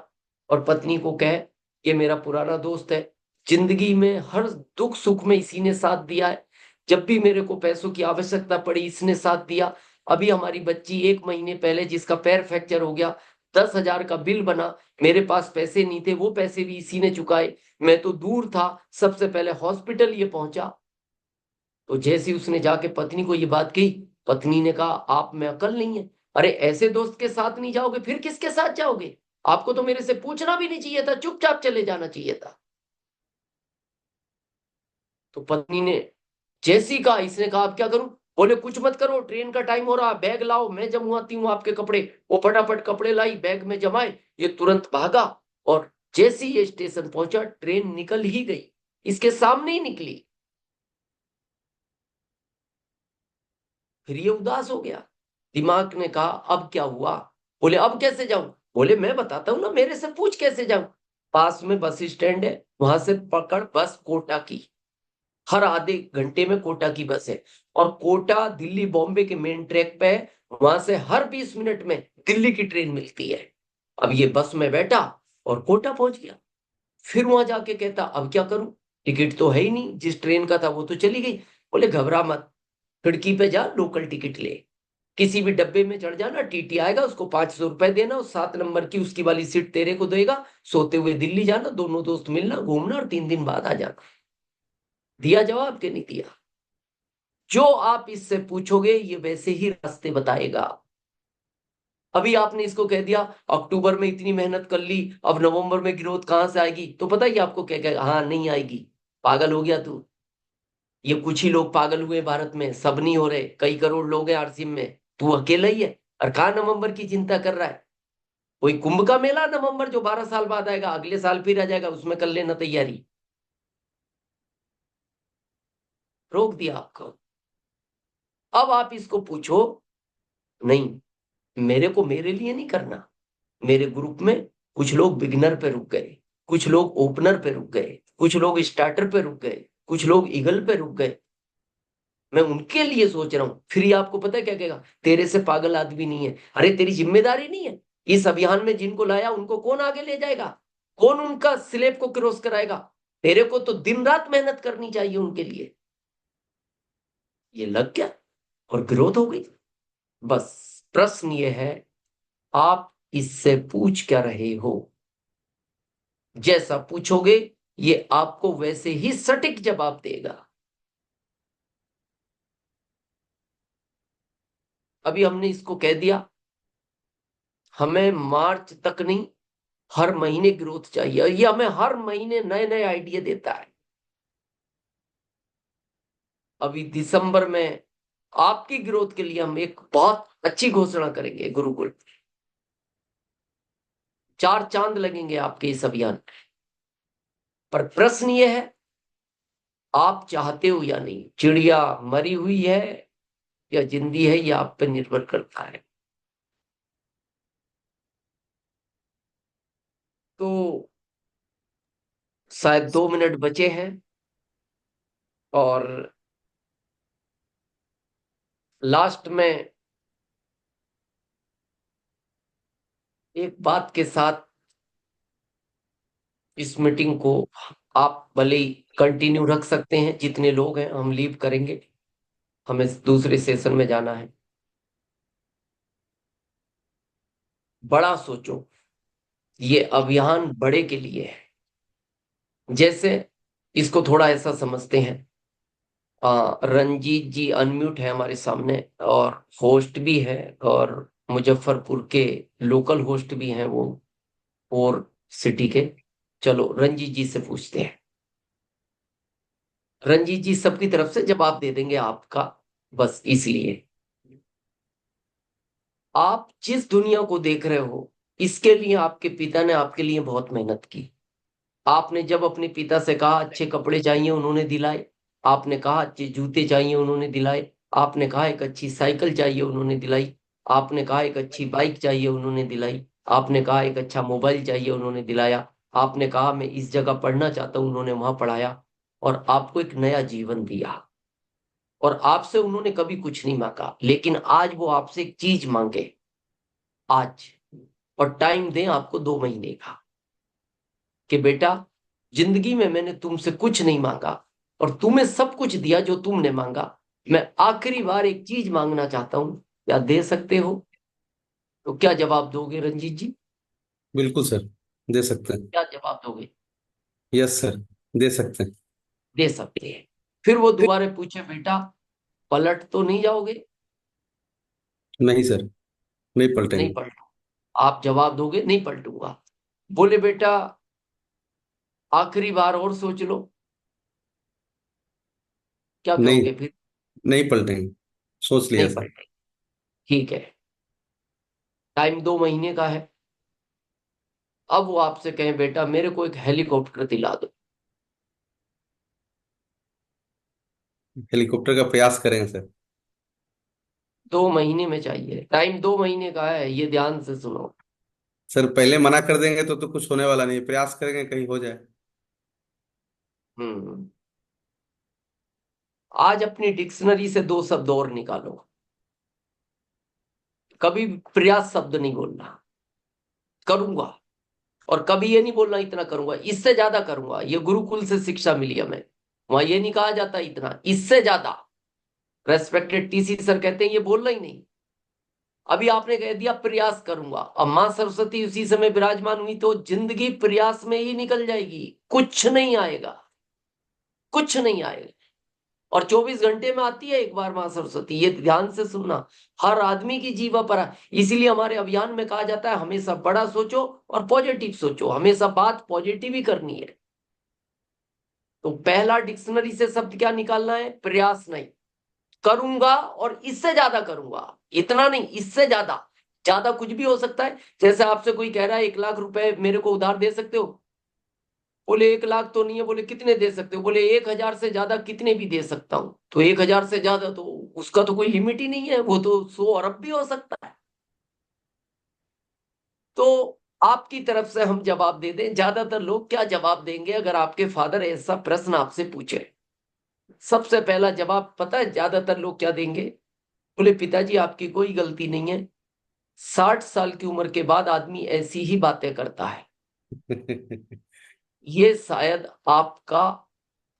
और पत्नी को कहे ये मेरा पुराना दोस्त है, जिंदगी में हर दुख सुख में इसी ने साथ दिया है, जब भी मेरे को पैसों की आवश्यकता पड़ी इसने साथ दिया। अभी हमारी बच्ची 1 महीने पहले जिसका पैर फ्रैक्चर हो गया, 10,000 का बिल बना, मेरे पास पैसे नहीं थे, वो पैसे भी इसी ने चुकाए। मैं तो दूर था, सबसे पहले हॉस्पिटल ये पहुंचा। तो जैसे उसने जाके पत्नी को ये बात कही, पत्नी ने कहा आप में अकल नहीं है, अरे ऐसे दोस्त के साथ नहीं जाओगे फिर किसके साथ जाओगे? आपको तो मेरे से पूछना भी नहीं चाहिए था, चुपचाप चले जाना चाहिए था। तो पत्नी ने जैसी कहा, इसने कहा अब क्या करूं? बोले कुछ मत करो, ट्रेन का टाइम हो रहा, बैग लाओ, मैं जमवाती हूँ आपके कपड़े। वो फटाफट कपड़े लाई, बैग में जमाए, ये तुरंत भागा। और जैसे ही ये स्टेशन पहुंचा, ट्रेन निकल ही गई, इसके सामने ही निकली। फिर ये उदास हो गया, दिमाग ने कहा अब क्या हुआ? बोले अब कैसे जाऊं? बोले मैं बताता हूं ना, मेरे से पूछ कैसे जाऊं। पास में बस स्टैंड है, वहां से पकड़ बस कोटा की, हर आधे घंटे में कोटा की बस है, और कोटा दिल्ली बॉम्बे के मेन ट्रैक पे है, वहां से हर 20 मिनट में दिल्ली की ट्रेन मिलती है। अब ये बस में बैठा और कोटा पहुंच गया। फिर वहां जाके कहता अब क्या करूं, टिकट तो है ही नहीं, जिस ट्रेन का था वो तो चली गई। बोले घबरा मत, खिड़की पे जा, लोकल टिकट ले, किसी भी डब्बे में चढ़ जाना, टीटी आएगा, उसको 500 रुपए देना, उस 7 नंबर की उसकी वाली सीट तेरे को देगा, सोते हुए दिल्ली जाना, दोनों दोस्त मिलना, घूमना, और 3 दिन बाद आ जाना। दिया जवाब के नहीं दिया? जो आप इससे पूछोगे ये वैसे ही रास्ते बताएगा। अभी आपने इसको कह दिया अक्टूबर में इतनी मेहनत कर ली, अब नवंबर में ग्रोथ कहां से आएगी, तो पता ही आपको क्या कहेगा, हाँ नहीं आएगी, पागल हो गया तू। ये कुछ ही लोग पागल हुए भारत में, सब नहीं हो रहे, कई करोड़ लोग हैं आरसीएम में, तू अकेला ही है। और कहा नवंबर की चिंता कर रहा है? कोई कुंभ का मेला नवंबर जो 12 साल बाद आएगा, अगले साल फिर आ जाएगा, उसमें कर लेना तैयारी। रोक दिया आपको। अब आप इसको पूछो, नहीं मेरे को मेरे लिए नहीं करना, मेरे ग्रुप में कुछ लोग बिगिनर पे रुक गए, कुछ लोग ओपनर पे रुक गए, कुछ लोग स्टार्टर पे रुक गए, कुछ लोग ईगल पे रुक गए, मैं उनके लिए सोच रहा हूं। फिर ये आपको पता है क्या कहेगा, तेरे से पागल आदमी नहीं है। अरे तेरी जिम्मेदारी नहीं है? इस अभियान में जिनको लाया उनको कौन आगे ले जाएगा, कौन उनका स्लेब को क्रॉस कराएगा? तेरे को तो दिन रात मेहनत करनी चाहिए उनके लिए। ये लग गया और ग्रोथ हो गई। बस प्रश्न ये है, आप इससे पूछ क्या रहे हो? जैसा पूछोगे ये आपको वैसे ही सटीक जवाब देगा। अभी हमने इसको कह दिया हमें मार्च तक नहीं, हर महीने ग्रोथ चाहिए, और ये हमें हर महीने नए नए आइडिया देता है। अभी दिसंबर में आपकी ग्रोथ के लिए हम एक बहुत अच्छी घोषणा करेंगे गुरुकुल, 4 चांद लगेंगे आपके इस अभियान में। पर प्रश्न ये है आप चाहते हो या नहीं, चिड़िया मरी हुई है या जिंदी है, ये आप पे निर्भर करता है। तो शायद 2 मिनट बचे हैं, और लास्ट में एक बात के साथ इस मीटिंग को आप भले ही कंटिन्यू रख सकते हैं, जितने लोग हैं, हम लीव करेंगे, हमें दूसरे सेशन में जाना है। बड़ा सोचो, ये अभियान बड़े के लिए है। जैसे इसको थोड़ा ऐसा समझते हैं, रंजीत जी अनम्यूट है हमारे सामने, और होस्ट भी है, और मुजफ्फरपुर के लोकल होस्ट भी हैं वो, और सिटी के। चलो रंजीत जी से पूछते हैं। रंजीत जी सबकी तरफ से जवाब दे देंगे आपका, बस इसलिए आप जिस दुनिया को देख रहे हो, इसके लिए आपके पिता ने आपके लिए बहुत मेहनत की। आपने जब अपने पिता से कहा अच्छे कपड़े चाहिए, उन्होंने दिलाए। आपने कहा अच्छे जूते चाहिए, उन्होंने दिलाए। आपने कहा एक अच्छी साइकिल चाहिए, उन्होंने दिलाई। आपने कहा एक अच्छी बाइक चाहिए, उन्होंने दिलाई। आपने कहा एक अच्छा मोबाइल चाहिए, उन्होंने दिलाया। आपने कहा मैं इस जगह पढ़ना चाहता हूँ, उन्होंने वहां पढ़ाया, और आपको एक नया जीवन दिया। और आपसे उन्होंने कभी कुछ नहीं मांगा, लेकिन आज वो आपसे एक चीज मांगे आज, और टाइम दें आपको 2 महीने का। कि बेटा जिंदगी में मैंने तुमसे कुछ नहीं मांगा और तुम्हें सब कुछ दिया जो तुमने मांगा, मैं आखिरी बार एक चीज मांगना चाहता हूं, क्या दे सकते हो? तो क्या जवाब दोगे रंजीत जी? बिल्कुल सर, दे सकते हैं। क्या जवाब दोगे? यस सर, दे सकते हैं। दे सकते हैं। फिर वो दोबारा पूछे, बेटा पलट तो नहीं जाओगे? नहीं सर, नहीं नहीं पलटेंगे। पलटू। आप जवाब दोगे नहीं पलटूंगा। बोले बेटा आखिरी बार और सोच लो, क्या नहीं, कहोगे फिर? नहीं पलटेंगे, सोच लिया नहीं सर। पलटे। ठीक है। टाइम 2 महीने का है। अब वो आपसे कहें बेटा मेरे को एक हेलीकॉप्टर दिला दो। हेलीकॉप्टर का प्रयास करेंगे सर। 2 महीने में चाहिए, टाइम 2 महीने का है, ये ध्यान से सुनो। सर पहले मना कर देंगे तो कुछ होने वाला नहीं, प्रयास करेंगे कहीं हो जाए। हम्म। आज अपनी डिक्शनरी से 2 शब्द और निकालो। कभी प्रयास शब्द नहीं बोलना, करूंगा। और कभी ये नहीं बोलना इतना करूंगा, इससे ज्यादा करूंगा। ये गुरुकुल से शिक्षा मिली हमें, वहां ये नहीं कहा जाता इतना, इससे ज्यादा। रेस्पेक्टेड टीसी सर कहते हैं ये बोलना ही नहीं। अभी आपने कह दिया प्रयास करूंगा, अब मां सरस्वती उसी समय विराजमान हुई तो जिंदगी प्रयास में ही निकल जाएगी, कुछ नहीं आएगा, कुछ नहीं आएगा। और 24 घंटे में आती है एक बार मां सरस्वती, ये ध्यान से सुनना। हर आदमी की जीवा पर इसीलिए हमारे अभियान में कहा जाता है हमेशा बड़ा सोचो और पॉजिटिव सोचो, हमेशा बात पॉजिटिव ही करनी है। तो पहला डिक्शनरी से शब्द क्या निकालना है? प्रयास नहीं, करूंगा और इससे ज्यादा करूंगा। इतना नहीं, इससे ज्यादा। ज्यादा कुछ भी हो सकता है। जैसे आपसे कोई कह रहा है 1 लाख रुपए मेरे को उधार दे सकते हो? बोले 1 लाख तो नहीं है। बोले कितने दे सकते हो? बोले 1,000 से ज्यादा कितने भी दे सकता हूं। तो 1,000 से ज्यादा तो उसका तो कोई लिमिट ही नहीं है, वो तो 100 अरब भी हो सकता है। तो आपकी तरफ से हम जवाब दे दें, ज्यादातर लोग क्या जवाब देंगे अगर आपके फादर ऐसा प्रश्न आपसे पूछे? सबसे पहला जवाब पता है ज्यादातर लोग क्या देंगे? बोले पिताजी आपकी कोई गलती नहीं है, 60 साल की उम्र के बाद आदमी ऐसी ही बातें करता है। ये शायद आपका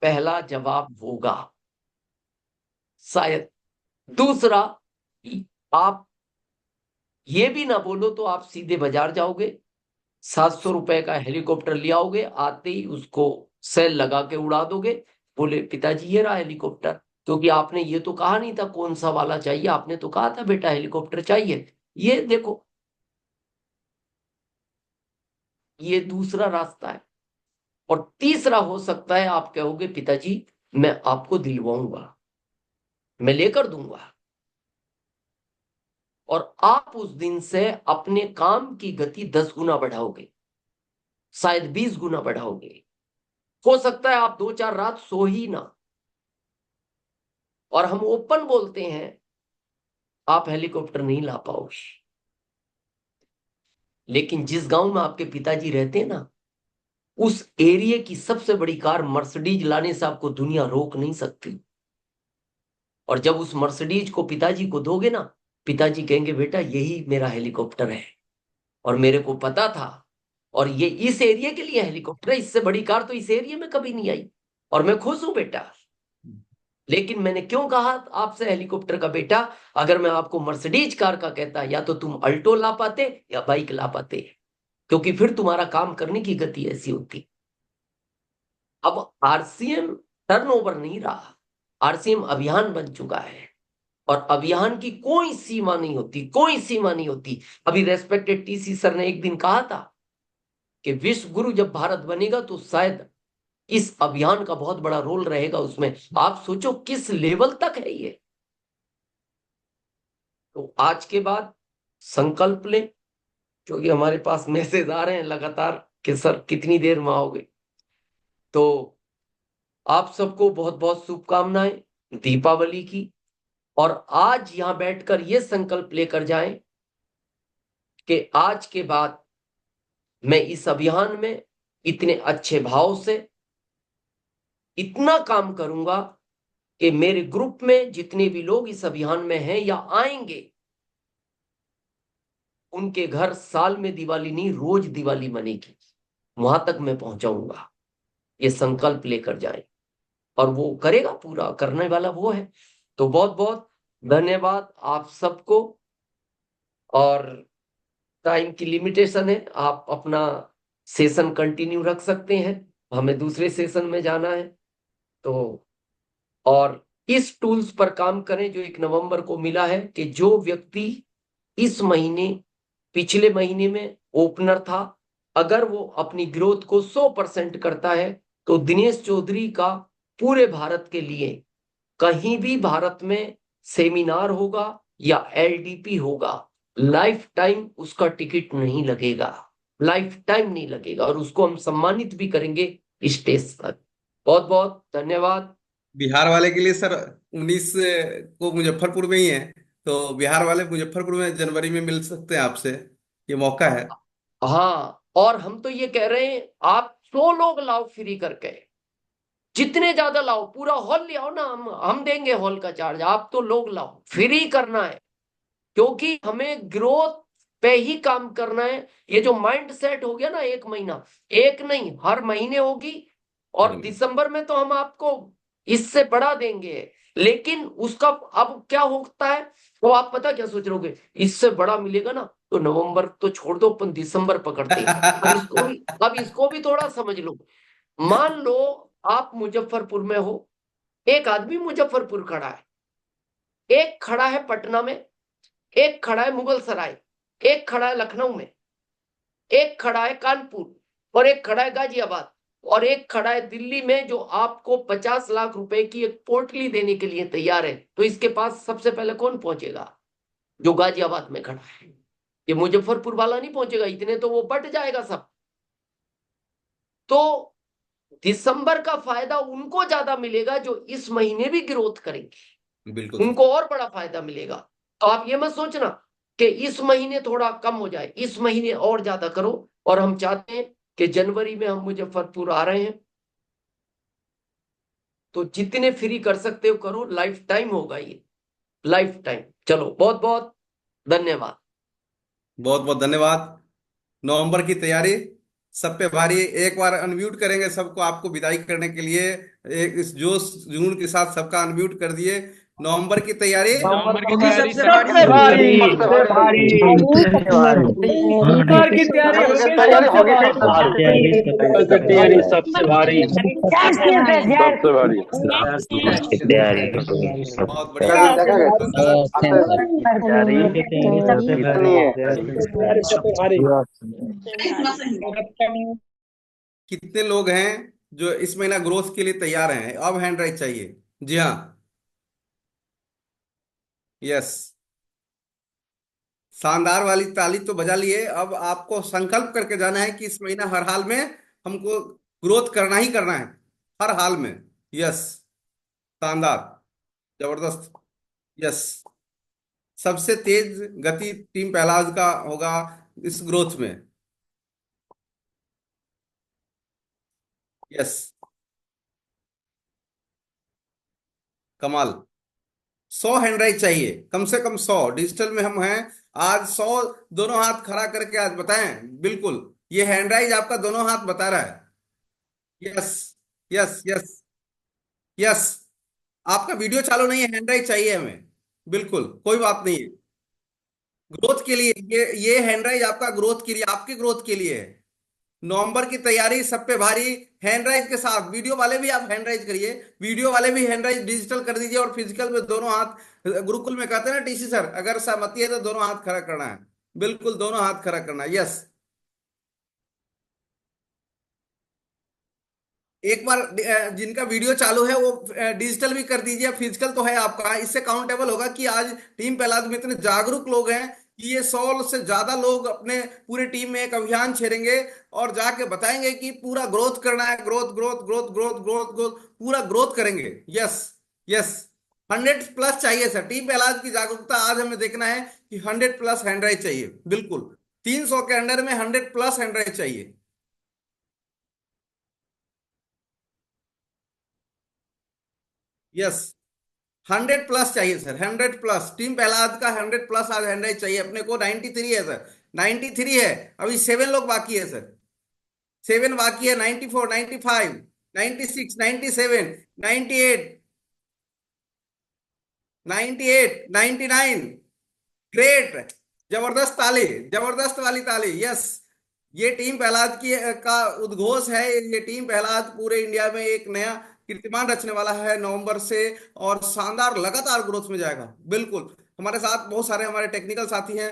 पहला जवाब होगा, शायद। दूसरा, आप ये भी ना बोलो तो आप सीधे बाजार जाओगे, 700 रुपए का हेलीकॉप्टर ले आओगे, आते ही उसको सेल लगा के उड़ा दोगे। बोले पिताजी ये रहा हेलीकॉप्टर, क्योंकि आपने ये तो कहा नहीं था कौन सा वाला चाहिए, आपने तो कहा था बेटा हेलीकॉप्टर चाहिए, ये देखो। ये दूसरा रास्ता है। और तीसरा हो सकता है आप कहोगे पिताजी मैं आपको दिलवाऊंगा, मैं लेकर दूंगा। और आप उस दिन से अपने काम की गति 10 गुना बढ़ाओगे, शायद 20 गुना बढ़ाओगे। हो सकता है आप 2-4 रात सो ही ना। और हम ओपन बोलते हैं आप हेलीकॉप्टर नहीं ला पाओगे। लेकिन जिस गांव में आपके पिताजी रहते हैं ना, उस एरिया की सबसे बड़ी कार मर्सिडीज लाने से आपको दुनिया रोक नहीं सकती। और जब उस मर्सिडीज को पिताजी को दोगे ना, पिताजी कहेंगे बेटा यही मेरा हेलीकॉप्टर है, और मेरे को पता था, और ये इस एरिया के लिए हेलीकॉप्टर है, इससे बड़ी कार तो इस एरिया में कभी नहीं आई, और मैं खुश हूं बेटा। लेकिन मैंने क्यों कहा आपसे हेलीकॉप्टर का बेटा? अगर मैं आपको मर्सिडीज कार का कहता, या तो तुम अल्टो ला पाते या बाइक ला पाते, क्योंकि फिर तुम्हारा काम करने की गति ऐसी होती। अब आरसीएम टर्नओवर नहीं रहा, आरसीएम अभियान बन चुका है। और अभियान की कोई सीमा नहीं होती, कोई सीमा नहीं होती। अभी रेस्पेक्टेड टीसी सर ने एक दिन कहा था कि विश्व गुरु जब भारत बनेगा तो शायद इस अभियान का बहुत बड़ा रोल रहेगा उसमें। आप सोचो किस लेवल तक है ये। तो आज के बाद संकल्प लें, क्योंकि हमारे पास मैसेज आ रहे हैं लगातार कि सर कितनी देर में आओगे। तो आप सबको बहुत बहुत शुभकामनाएं दीपावली की। और आज यहां बैठकर यह संकल्प लेकर जाएं कि आज के बाद मैं इस अभियान में इतने अच्छे भाव से इतना काम करूंगा कि मेरे ग्रुप में जितने भी लोग इस अभियान में हैं या आएंगे, उनके घर साल में दिवाली नहीं रोज दिवाली मनेगी। वहां तक मैं पहुंचाऊंगा। ये संकल्प लेकर जाए, और वो करेगा, पूरा करने वाला वो है। तो बहुत बहुत धन्यवाद आप सबको। और टाइम की लिमिटेशन है, आप अपना सेशन कंटिन्यू रख सकते हैं, हमें दूसरे सेशन में जाना है। तो और इस टूल्स पर काम करें जो 1 नवंबर को मिला है, कि जो व्यक्ति इस महीने, पिछले महीने में ओपनर था, अगर वो अपनी ग्रोथ को 100% करता है, तो दिनेश चौधरी का पूरे भारत के लिए कहीं भी भारत में सेमिनार होगा या एलडीपी होगा, लाइफ टाइम उसका टिकट नहीं लगेगा, लाइफ टाइम नहीं लगेगा, और उसको हम सम्मानित भी करेंगे स्टेज तक। बहुत बहुत धन्यवाद। बिहार वाले के लिए सर 19 को मुजफ्फरपुर में ही है, तो बिहार वाले मुजफ्फरपुर में जनवरी में मिल सकते हैं आपसे, ये मौका है। हाँ, और हम तो ये कह रहे हैं, आप 100 लोग लाओ फ्री करके, जितने ज्यादा लाओ, पूरा हॉल ले आओ ना, हम देंगे हॉल का चार्ज, आप तो लोग लाओ, फ्री करना है। क्योंकि हमें ग्रोथ पे ही काम करना है। ये जो माइंड सेट हो गया ना, 1 महीना, एक नहीं, हर महीने होगी। हर और में दिसंबर में तो हम आपको इससे बढ़ा देंगे। लेकिन उसका अब क्या होता है, तो आप पता क्या सोच रहोगे, इससे बड़ा मिलेगा ना, तो नवंबर तो छोड़ दो, अपन दिसंबर पकड़ते हैं। अब इसको भी थोड़ा समझ लो। मान लो आप मुजफ्फरपुर में हो, एक आदमी मुजफ्फरपुर खड़ा है, एक खड़ा है पटना में, एक खड़ा है मुगल सराय, एक खड़ा है लखनऊ में, एक खड़ा है कानपुर, और एक खड़ा है गाजियाबाद, और एक खड़ा है दिल्ली में, जो आपको 50 लाख रुपए की एक पोटली देने के लिए तैयार है। तो इसके पास सबसे पहले कौन पहुंचेगा? जो गाजियाबाद में खड़ा है। ये मुजफ्फरपुर वाला नहीं पहुंचेगा, इतने तो वो बट जाएगा सब। तो दिसंबर का फायदा उनको ज्यादा मिलेगा जो इस महीने भी ग्रोथ करेंगे, बिल्कुल सर। उनको और बड़ा फायदा मिलेगा। तो आप ये मत सोचना कि इस महीने थोड़ा कम हो जाए, इस महीने और ज्यादा करो। और हम चाहते हैं कि जनवरी में हम मुजफ्फरपुर आ रहे हैं, तो जितने फ्री कर सकते हो करो, लाइफ टाइम होगा ये, लाइफ टाइम। चलो, बहुत बहुत धन्यवाद। बहुत बहुत धन्यवाद। नवंबर की तैयारी सब पे भारी। एक बार अनम्यूट करेंगे सबको, आपको विदाई करने के लिए। एक इस जोश जुनून के साथ सबका अनम्यूट कर दिए। नवंबर की तैयारी नवंबर की होगी तैयारी सबसे सबसे बड़ी। सबसे भारी भारी। सबसे भारी ऊपर की तैयारी होगी सबसे तैयारी सबसे भारी सबसे भारी। बहुत बढ़िया। कितनी है? कितने लोग हैं जो इस महीना ग्रोथ के लिए तैयार हैं? अब हैंड राइज चाहिए। जी हाँ, यस, शानदार वाली ताली तो बजा लिए। अब आपको संकल्प करके जाना है कि इस महीना हर हाल में हमको ग्रोथ करना ही करना है, हर हाल में। यस, शानदार, जबरदस्त। यस, सबसे तेज गति टीम पहलाज का होगा इस ग्रोथ में। यस, कमाल। 100 हैंड चाहिए, कम से कम 100। डिजिटल में हम हैं आज 100। दोनों हाथ खड़ा करके आज बताएं। बिल्कुल, ये हैंड आपका दोनों हाथ बता रहा है। Yes, yes, yes, yes. आपका वीडियो चालू नहीं है, हैंड चाहिए हमें। बिल्कुल, कोई बात नहीं है। ग्रोथ के लिए ये हैंड आपका ग्रोथ के लिए, आपके ग्रोथ के लिए है। नवंबर की तैयारी सब पे भारी। हैंड के साथ वीडियो वाले भी आप हैंड करिए, वीडियो वाले भी हैंड डिजिटल कर दीजिए, और फिजिकल में दोनों हाथ। गुरुकुल में कहते हैं ना टीसी सर, अगर सहमति है तो दोनों हाथ खड़ा करना है। बिल्कुल, दोनों हाथ खड़ा करना है। यस, एक बार जिनका वीडियो चालू है वो डिजिटल भी कर दीजिए। फिजिकल तो है आपका, इससे काउंटेबल होगा कि आज टीम पहलाज में इतने जागरूक लोग हैं कि ये 100 से ज्यादा लोग अपने पूरे टीम में एक अभियान छेड़ेंगे और जाके बताएंगे कि पूरा ग्रोथ करना है। Growth, growth, growth, growth, growth, growth, पूरा ग्रोथ करेंगे। यस, यस, 100+ चाहिए सर। टीम पहलाज की जागरूकता आज हमें देखना है कि 100+ हैंड चाहिए। बिल्कुल, 300 के अंडर में 100+ हैंड चाहिए। यस, 100+ चाहिए सर, 100+। टीम पहलाद का 100+ आज हैंड चाहिए। अपने को 93 है सर, 93 है। अभी 7 लोग बाकी है सर। 7 बाकी है। 94, 95, 96, 97, 98, 98, 99। ग्रेट, जबरदस्त ताली, जबरदस्त वाली ताली। यस, ये टीम प्रहलाद की का उद्घोष है। ये टीम प्रहलाद पूरे इंडिया में एक नया कीर्तिमान रचने वाला है नवंबर से, और शानदार लगातार ग्रोथ में जाएगा। बिल्कुल, हमारे साथ बहुत सारे हमारे टेक्निकल साथी हैं।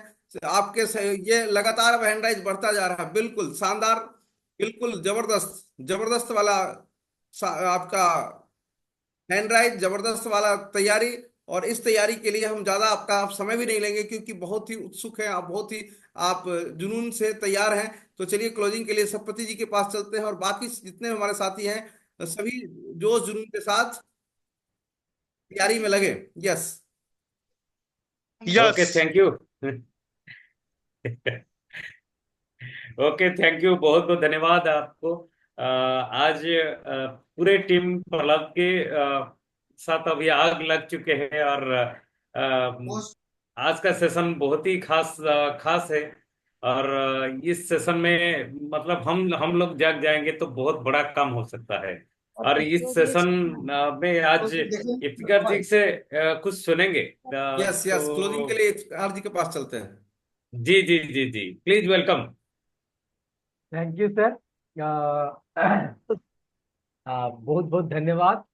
आपके ये लगातार अब हैंडराइज बढ़ता जा रहा है। बिल्कुल शानदार, बिल्कुल जबरदस्त, जबरदस्त वाला आपका हैंडराइज, जबरदस्त वाला तैयारी। और इस तैयारी के लिए हम ज्यादा आपका समय भी नहीं लेंगे, क्योंकि बहुत ही उत्सुक हैं आप, बहुत ही आप जुनून से तैयार हैं। तो चलिए क्लोजिंग के लिए सतपति जी के पास चलते हैं, और बाकी जितने हमारे साथी हैं सभी जोश जुनून के साथ तैयारी में लगे। Yes, okay, thank you. Okay, thank you, बहुत बहुत धन्यवाद आपको। आज पूरे टीम प्रहलाद के साथ अभी आग लग चुके हैं, और आज का सेशन बहुत ही खास है। और इस सेशन में मतलब हम लोग जाग जाएंगे तो बहुत बड़ा काम हो सकता है। और इस सेशन में आज इफ्तिकार जी से कुछ सुनेंगे। यस, यस, क्लोजिंग के लिए इफ्तिकार जी के पास चलते हैं। जी जी जी जी, please welcome. Thank you sir, बहुत बहुत धन्यवाद।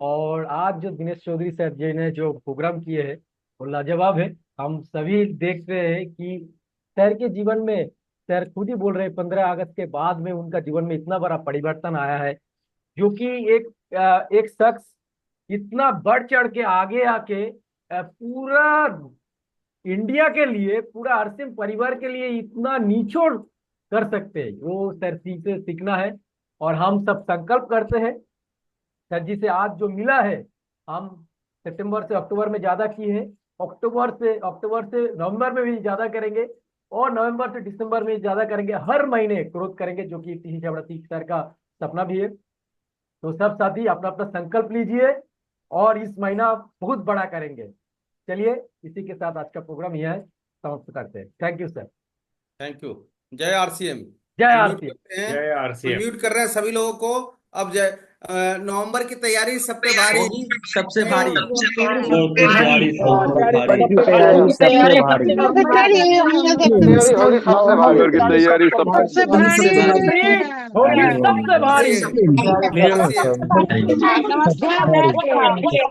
और आज जो दिनेश चौधरी सर जी ने जो प्रोग्राम किए हैं वो लाजवाब है। हम सभी देख रहे हैं कि सर के जीवन में, सर खुद ही बोल रहे हैं 15 अगस्त के बाद में उनका जीवन में इतना बड़ा परिवर्तन आया है, जो कि एक शख्स इतना बढ़ चढ़ के आगे आके पूरा इंडिया के लिए, पूरा अरसिम परिवार के लिए इतना निचोड़ कर सकते हैं, वो सर जी से सीखना है। और हम सब संकल्प करते हैं सर जी से आज जो मिला है, हम सितंबर से अक्टूबर में ज्यादा किए हैं, अक्टूबर से नवंबर में भी ज्यादा करेंगे, और नवंबर से दिसंबर में ज्यादा करेंगे। हर महीने ग्रोथ करेंगे, जो कि सर का सपना भी है। तो सब साथी अपना अपना संकल्प लीजिए और इस महीना बहुत बड़ा करेंगे। चलिए, इसी के साथ आज का प्रोग्राम यह समाप्त करते हैं। Thank you sir. Thank you. जय आरसीएम। जय आरसीएम। जय आरसीएम। म्यूट कर रहे हैं सभी लोगों को। अब जय नवंबर की तैयारी सबसे भारी, सबसे भारी, सबसे भारी, नवंबर की तैयारी सबसे होगी सबसे भारी। आरसीएम।